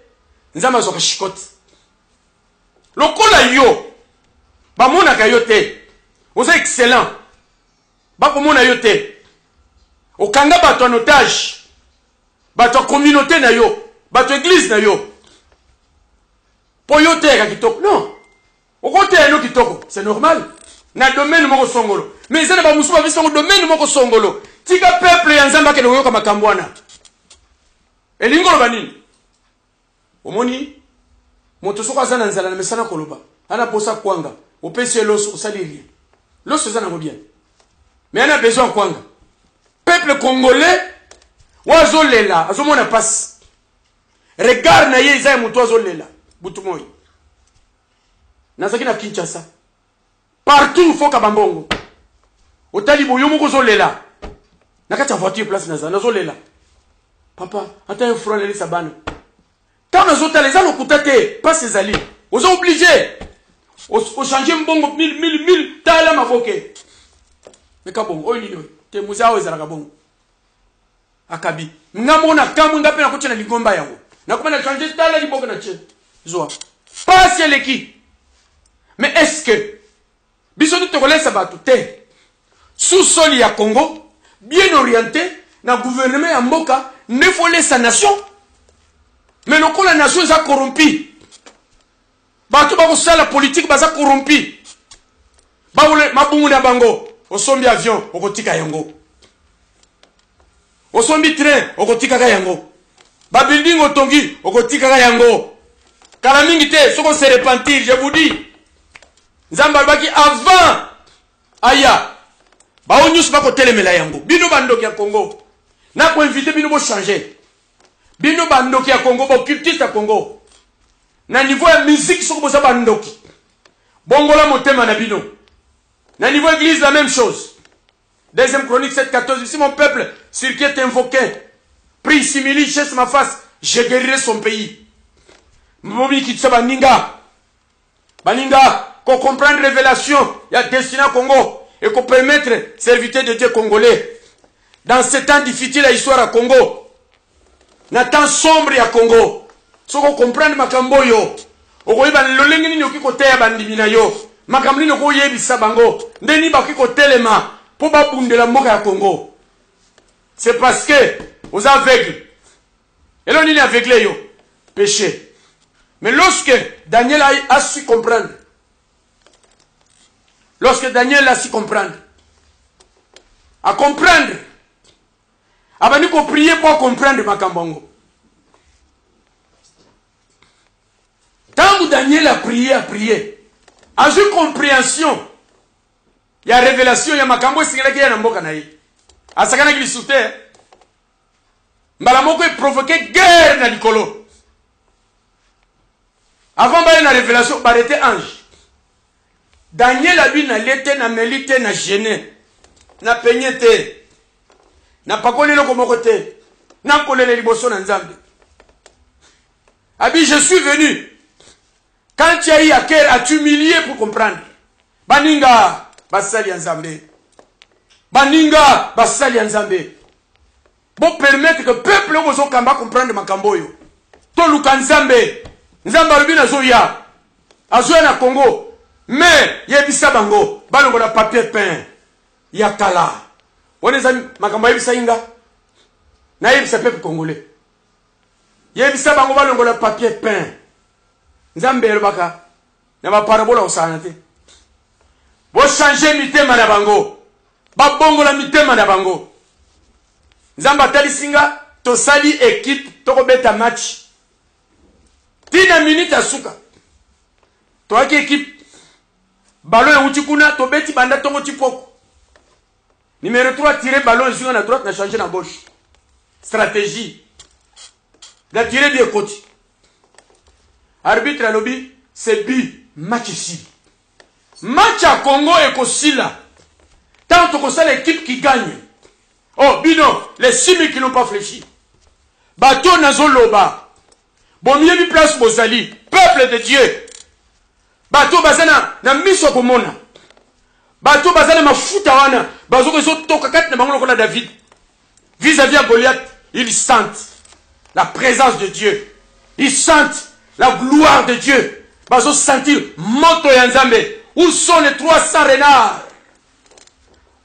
nzamba zoka shikote lokola yo ba mona ka yo te oza excellent ba ko mona yo te okanga bato en otage bato communauté na yo bato église na yo po yo te ka kitoko non okote no kitoko c'est normal na domaine moko songolo mais ça na ba musuba visa ko domaine moko songolo tika peuple ya nzamba ke yoka makambwana elingolo banini omoni moto soko azana nzala na mesana koloba ana posa kwanga opesi loso osaliri loso zana ko bien mais ana besoin kwanga peuple congolais wazolela azomona passe regard na ye isaye muto azolela butu moyi nazaki na Kinshasa. Partout faut kabambongo. Otali boyo moko zolela. Nakati ya voiture place nazolela. Papa, attends un front les sabane. Tant nazota les gens okutate pas ces alliés. Vous êtes obligés. Au changer mbongo 1000 tala mafoke. Mais kabongo oyi te muzao ezala kabongo. Akabi. Ngamona kamu ngape na kocha na ligomba yango. Na kuma na changer tala liboka na che. Zoa. Pas c'est qui. Mais est-ce que biso tu te connais ça batu te. Sous-sol ya Congo bien orienté na gouvernement ya mboka ne faut laisser sa nation. Mais le coup la nation est corrompue. Batu ba ko la politique ba corrompu. Ba wole mabumu na bango. Osombi avion okotika yango. Osombi train okotika ka yango. Ba building otongi okotika ka yango. Kala mingi te soko se repentir, je vous dis. Nzamba baki avant aya. Ba onyus ba ko telemela yango. Bino bandoki ya Congo. Na ko inviter bino bo changer. Bino bandoki ya Congo bo culture ya Congo. Na niveau ya musique soko bo sa bandoki. Bongola motema na bino. Na niveau église la même chose. Deuxième Chronique 7:14. Ici mon peuple sur qui est invoqué. Prie, simili, chasse ma face. Je guérirai son pays. Mobi kitsa baninga. Baninga. Qu'on comprenne révélation. Il y a destiné à Congo. Et qu'on permettre serviteur de Dieu congolais. Dans ce temps difficile à l'histoire à Congo. Dans temps sombre à Congo. So qu'on comprenne makambo yo. Okoyi ban lolengi ni okiko teya bandimina yo. Makamli no ko yebisa bango ndeni bakiko telema po babundela mboka ya Congo. C'est parce que aux aveugles et l'on est aveuglé yo péché. Mais lorsque Daniel a su comprendre, lorsque Daniel a su comprendre, à comprendre, abani ko prier pour comprendre makambongo. Tant que Daniel a prié à une compréhension, il y a révélation, il y a makambo singela ya mboka na ye. Asakana ki bisute. Mbala moko provoquer guerre na likolo. Avant ba na révélation, ba était ange. Daniel a lui na lete na melite na gêné. Na penyete. Na pakole loko moko te. Na kolele liboso na Nzambe. Abi je suis venu. Quand tu as eu à cœur à t'humilier pour comprendre. Baninga, basali Nzambe. Baninga, basali Nzambe. Pour permettre que le peuple ozo kamba comprendre makambo yo. To luka Nzambe. Nzambe alubina zoya. Azoya na Congo. Mais yebisa bango, balongo na papier peint. Yakala. Oneza makambo yebisa inga. Na yebisa peuple congolais. Yebisa bango balongo na papier peint. Nzambe elobaka na ba parabola osana te. Bo changer mitema na bango. Ba bongola mitema na bango. Nzambe atali singa to sali équipe to kobeta match. Tina minute asuka. To aki équipe ballon e uti kuna to beti banda tongo tipoko. Numéro 3 tirer ballon sur na droite na changer na gauche. Stratégie. Da tirer de côté. Arbitre à lobby, c'est but, match ici. Match à Congo et Kosila. Tant que c'est l'équipe qui gagne. Oh, bino, les 6000 qui n'ont pas fléchi. Bateau Nazoloba. Bon, mieux mis place Bozali. Peuple de Dieu. Bateau Bazana, na miso komona. Bateau Bazana ma foutawana. Bateau que sont tokakat na bango la David. Vis-à-vis à Goliath, ils sentent la présence de Dieu. Ils sentent la gloire de Dieu. Bazo sentir moto ya Nzambe. Où sont les 300 renards?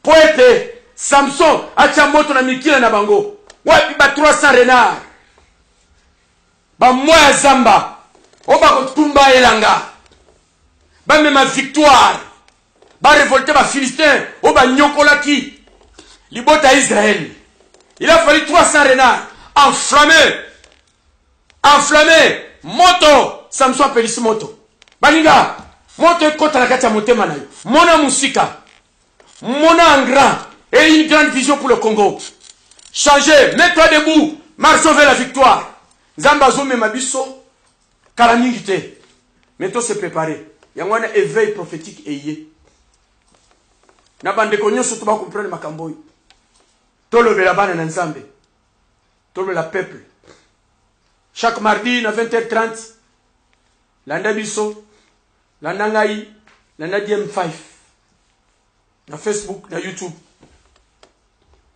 Poète Samson acha moto na mikila na bango. Wapi ba 300 renards? Ba moya zamba. Oba kotumba elanga. Ba mema victoire. Ba révolter ba Philistins. Oba nyokolaki. Libota Israël. Il a fallu 300 renards. Enflammés. Enflammés. Moto, Samson appelle ici moto. Baninga, moto est contre la carte à motema na yo. Mona musika. Mona en grand. Et une grande vision pour le Congo. Changer, mets-toi debout. Marchons vers la victoire. Zambazo memabiso. Kalamingite. Mettons se préparer. Yangwana éveil prophétique eye. Na bande konyo surtout ba comprendre makambo. Tolo bela bana na nzambe. Tolo la peuple. Chaque mardi à 20h30 landa biso landa ngai landa DM5 na Facebook na YouTube.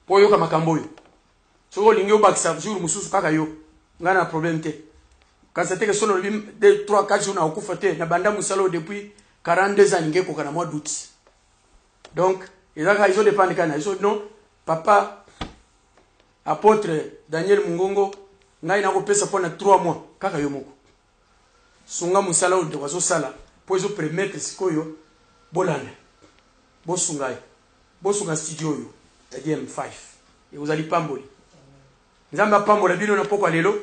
Po yo kama makambo yo. Soko lingi obakisa jour mususu kaka yo. Ngana problème te. Quand c'était que solo 2 3 4 jours na okufa te na banda musalo depuis 42 ans ngeko kana mois d'août. Donc, ils ont dépend de Kana. Ils ont dit non, papa, apôtre Daniel Mungongo, n'a pas payé ça pendant 3 mois. Kaka yomoko. Sunga musala de wazo sala. Pour ils permettre ce koyo bolane. Bosungai. Bosunga studio yo. DM5. Et vous allez pamboli. Nzamba pambola bino na poko lelo.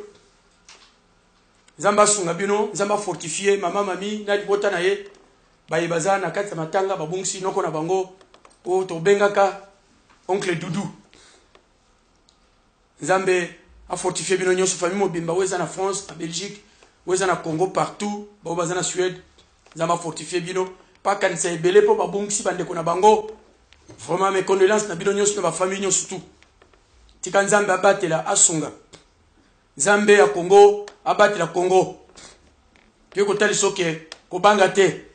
Nzamba sunga bino, nzamba fortifier mama mami na libota na ye. Bayibaza na kati matanga babungsi noko na bango o to bengaka oncle Doudou. Nzambe a fortifié bino nyonso famille mobimba weza na France, na Belgique, weza na Congo partout, baza na Suède. Nzamba fortifié bino pa kanisa ebele po babungsi bande ko na bango. Vraiment mes condoléances na bino nyonso na ba famille nyonso tout. Tika Nzambe abatela asunga. Nzambe ya Congo abatela Congo. Pio ko tali soke ko banga te.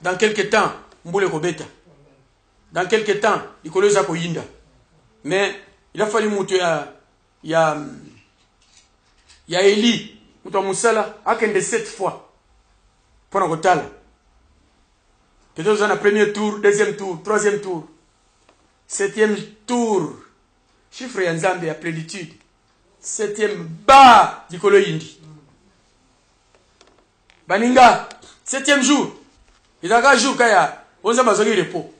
Dans quelques temps, mboule kobeta. Dans quelques temps, il koleza ko yinda. Mais il a fallu mutu ya Eli, mutu musala akende 7 fois. Pour na kotala. Peut-être dans le premier tour, deuxième tour, troisième tour, 7e tour. Chiffre ya Nzambe ya plénitude. 7e bas du kolo yindi. Baninga, 7e jour. Il y a un jour quand on a besoin de repos.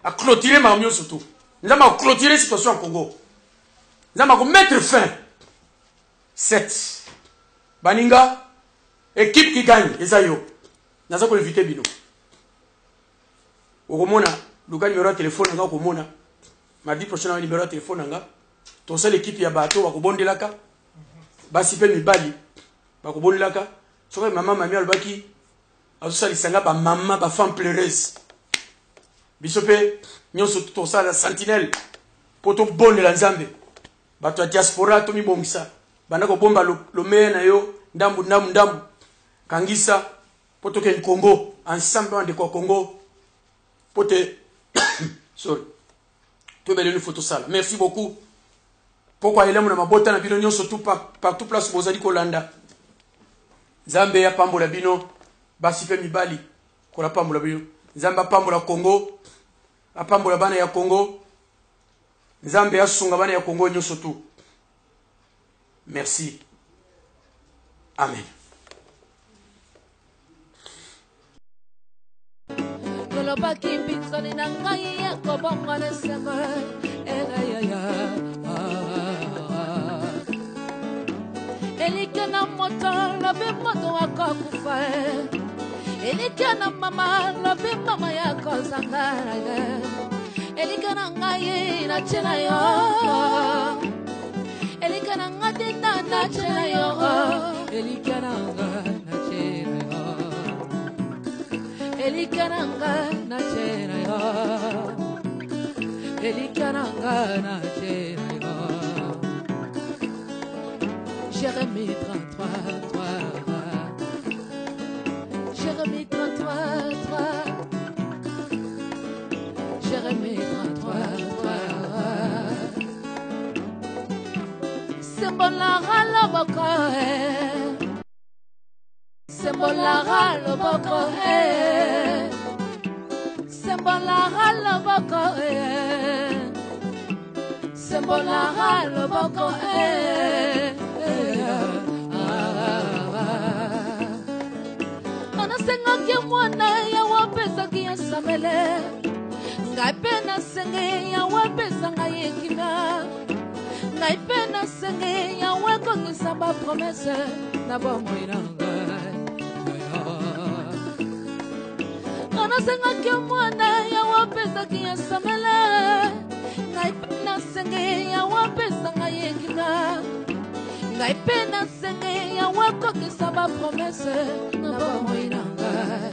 À clôturer ma mieux surtout. Nous allons clôturer la situation au Congo. Nous allons mettre fin. 7. Baninga, équipe qui gagne, Esayo. Nous allons éviter Bino. Au Romona, le gars numéro de téléphone, au Romona. Mardi prochain, le numéro de téléphone, ton seul équipe, il y a bateau, va kubonde laka. Basipe mibali, va kubonde laka. Sur maman, mamie, albaki. Azusa lisanga ba maman ba femme pleureuse. Bisope nyonso tout ça la sentinelle poto bonne la Nzambe. Bato diaspora to mi bongisa. Bana ko bomba lo mena yo ndambu. Kangisa poto ke Congo ensemble de Congo. Pote sorry. To bele une photo sala. Merci beaucoup. Pourquoi il aime na mabota na bino nyonso tout partout place bozali kolanda. Nzambe ya pambola bino. Basipe mibali kola pambola bino. Nzambe pambola Congo, apambola bana ya Congo. Nzambe asunga bana ya Congo nyonso tout. Merci. Amen. Koloba kimbitsoni na ngai ya kobonga na sema. Elikana moto lobe moto akakufa. Elikana mama lobe mama yako zangara. Elikana ngai na chena yo. Elikana ngati na chena yo. Elikana na chena yo. Elikana na chena yo. Elikana na chena yo. Jérémie 33, 3. Jérémie 33, 3. Jérémie 33, 3. Sembolara loboko Sembolara loboko Sembolara loboko Sembolara loboko Anasenga kia mwana ya wapesa kia samele Ngai pena senge ya wapesa ngai ekina Ngai pena senge ya weko ngisamba promese Na bomo inanga Anasenga kia mwana ya wapesa kia samele Ngai pena senge ya wapesa ngai ekina Ngai pena senge ya weko ngisamba promese Na bomo inanga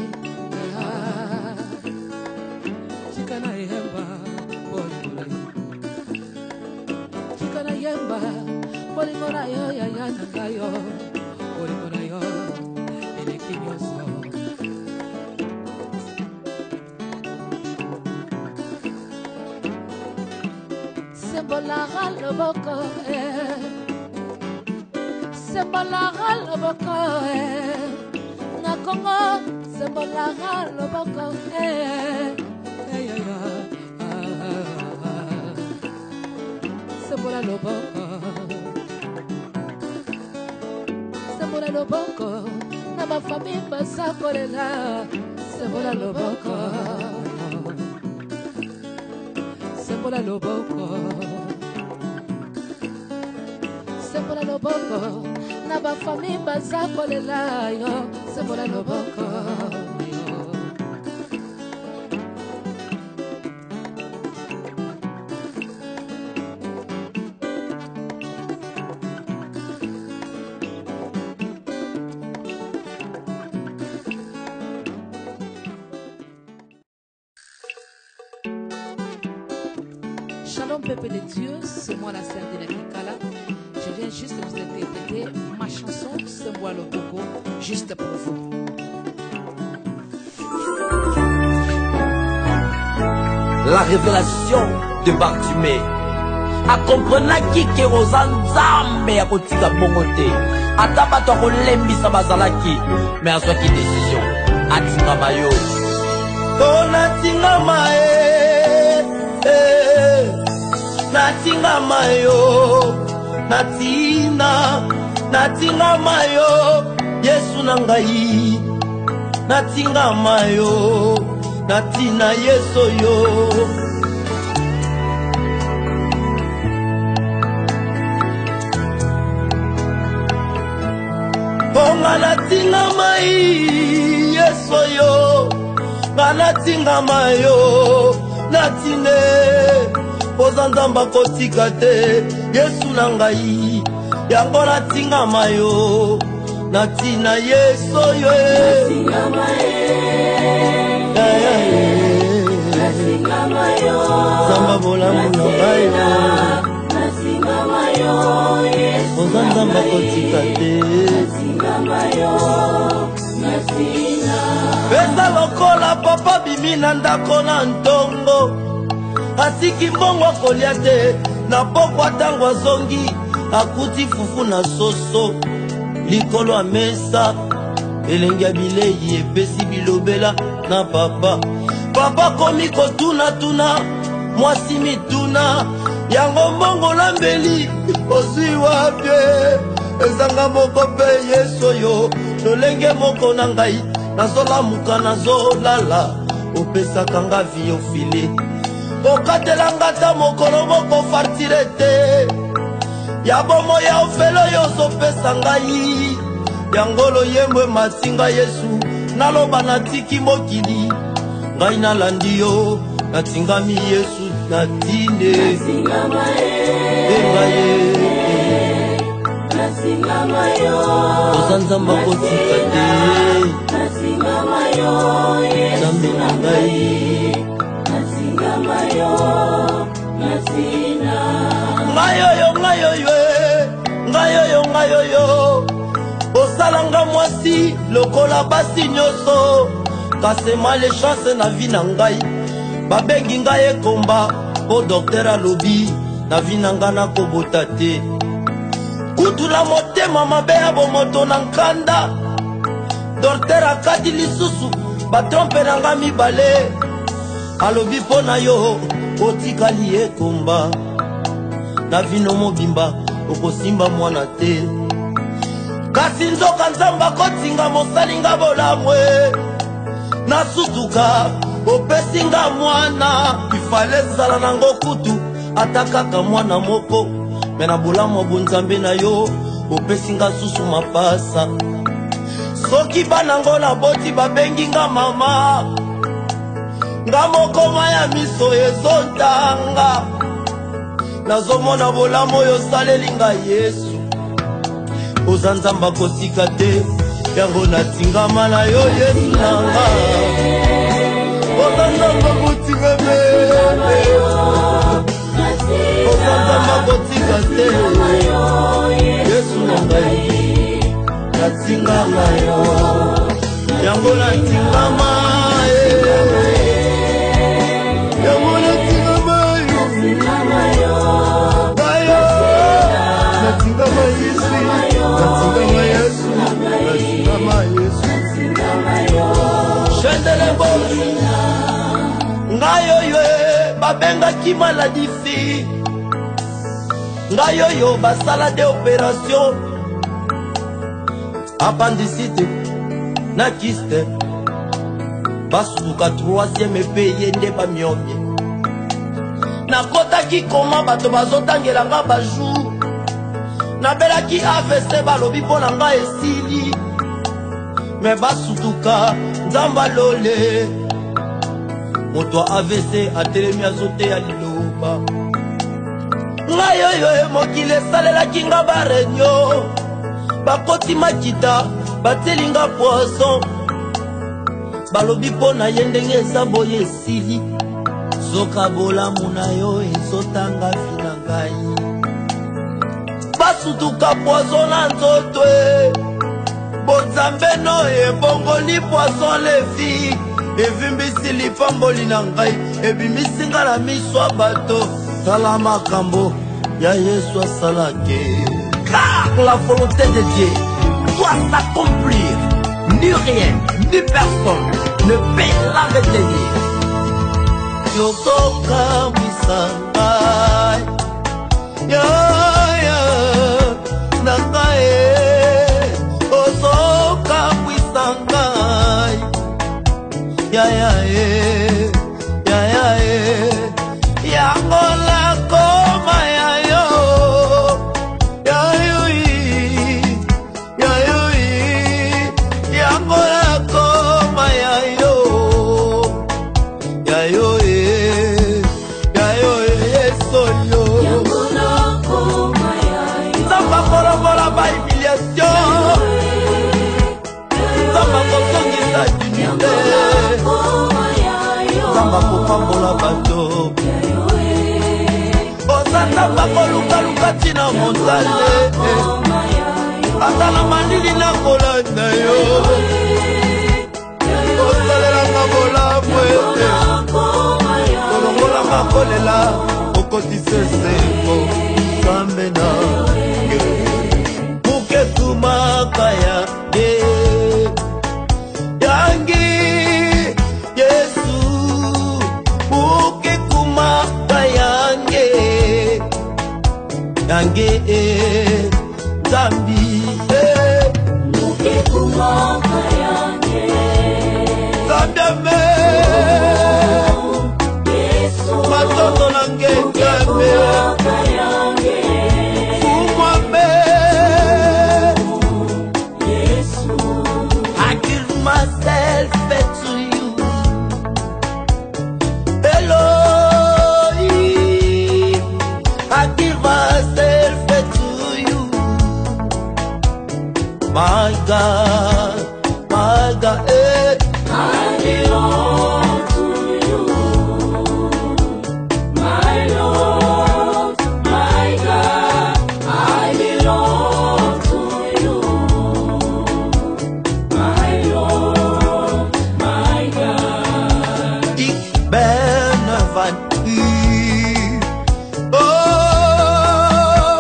bolingo na yo ya ya nanga yo bolingo na yo eleki nyonso sembolaka loboko sembolaka loboko na Kongo sembolaka loboko sembola loboko sembola loboko na bafamille baza kolela sembola loboko sembola loboko sembola loboko na bafamille baza kolela yo sembola loboko Shalom peuple de Dieu, c'est moi la sœur de la Kikala. Je viens juste vous interpréter ma chanson C'est moi le Bobo, juste pour vous. La révélation de Bartimée. A comprendre qui ke ozanzambe ya kotika bongote. Ata bato kolembisa bazalaki, mais azwa ki décision. Atinga mayo. Ona tinga mae. Natinga mayo, natinga mayo, Yesu nangai. Natinga mayo, natina Yesu yo. Onga natinga mai, Yesu yo. Natinga mayo, natine. Ozanzamba kotika te Yesu nangai yango natinga mayo natina Yesu yo natinga mayo Zamba bola mungai natinga mayo Ozanzamba kotika te natinga mayo natina Pesa lokola papa bimina ndako na ntongo Asiki mbongo kolia te na pokwa tango azongi akuti fufu na soso likolo ya mesa elengi ya bilei epesi bilobela na papa komi kotuna mwasi mituna yango mbongo lambeli ozwi wapi ezanga moko mpe Yesu yo lolenge moko na ngai nazolamuka nazolala opesaka nga vi ofile okatelanga ta mokolo moko fartire te ya bomo ya ofelo yo ozopesa ngai yango loyembo matinga Yesu naloba natiki mokili ngai nalandi yo natingami Yesu natinde ozanzamba kotika te zambe na ngai ngayoyo osalanga mwasi lokola basi nyonso kasema le chance na vi na ngai babengi ngai ekomba po dokter alobi na vi na ngai nakobota te kutula motema mabe ya bomoto na nkanda dokter akati lisusu batrompe na ngai mibale alobi mpo na yo otikali ekomba na vino mobimba okosimba mwana te kasi nzoka nzambe akotinga mosalinga bolamwe nasutuka opesinga mwana ifale zala nango kutu ata kaka mwana moko me na bolamu bonzambe na yo opesinga susu mapasa soki banango na boti babengi nga mama nga mokoma ya miso ezontanga nazomona bolamu oyo osaleli nga Yesu oza nzamba kosika te yango natingama na yo Yesu nanga oza nzamba kotingame osanzama kotika te Yesu na ngai natingama yo yango natingama yango natingama yo natingama Yesu natingama Yesu natingama Yesu chendele bosi ngai oyo babengaki maladie fi ngai oyo basala de opération appendicite na kiste basuka 3e epeye nde bamiomie nakotaki koma bato bazotangelanga bajour nabelaki AVC balobi mpo na ngai esili me basutuka nzamba lole moto AVC atelemi azoteya liloba ngai oyo mokili esalelaki nga barenyo bakoti makita batelinga poison balobi mpo na ye ndenge eza boye esili zoka bolamu na yo ezotanga vi na ngai basutuka poison na nzoto bonzambe no ebongoli poison levi evimbisi lipamboli na ngai ebimisi nga na miso ya bato tala makambo ya Yesu asalaki. Car la volonté de Dieu doit s'accomplir. Ni rien, ni personne ne peut la retenir. Yokoka misangai ya nangae osoka misangai ya ngola koma ya yo ya ngola koma ya yo soyo zamba kolobola ba humiliation zamba kosongisa dignité zamba kopambola bato osanda bakolukaluka ntina montale ata na malili na kolanda yo osalelanga bolamu ete kolongolanga kolela okotise sembo sambe na muketumaka yange yangi Yesu mukekumaka yange yange Zambi mukekumaka yange Zambi matoto nange Zambi fumwambe I give myself to you Elohim I give myself to you my God I belong to you my Lord my God I belong to you my Lord my God Ik ben van u oh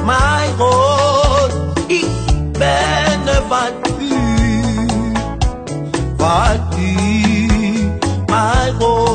my God ik ben van u my God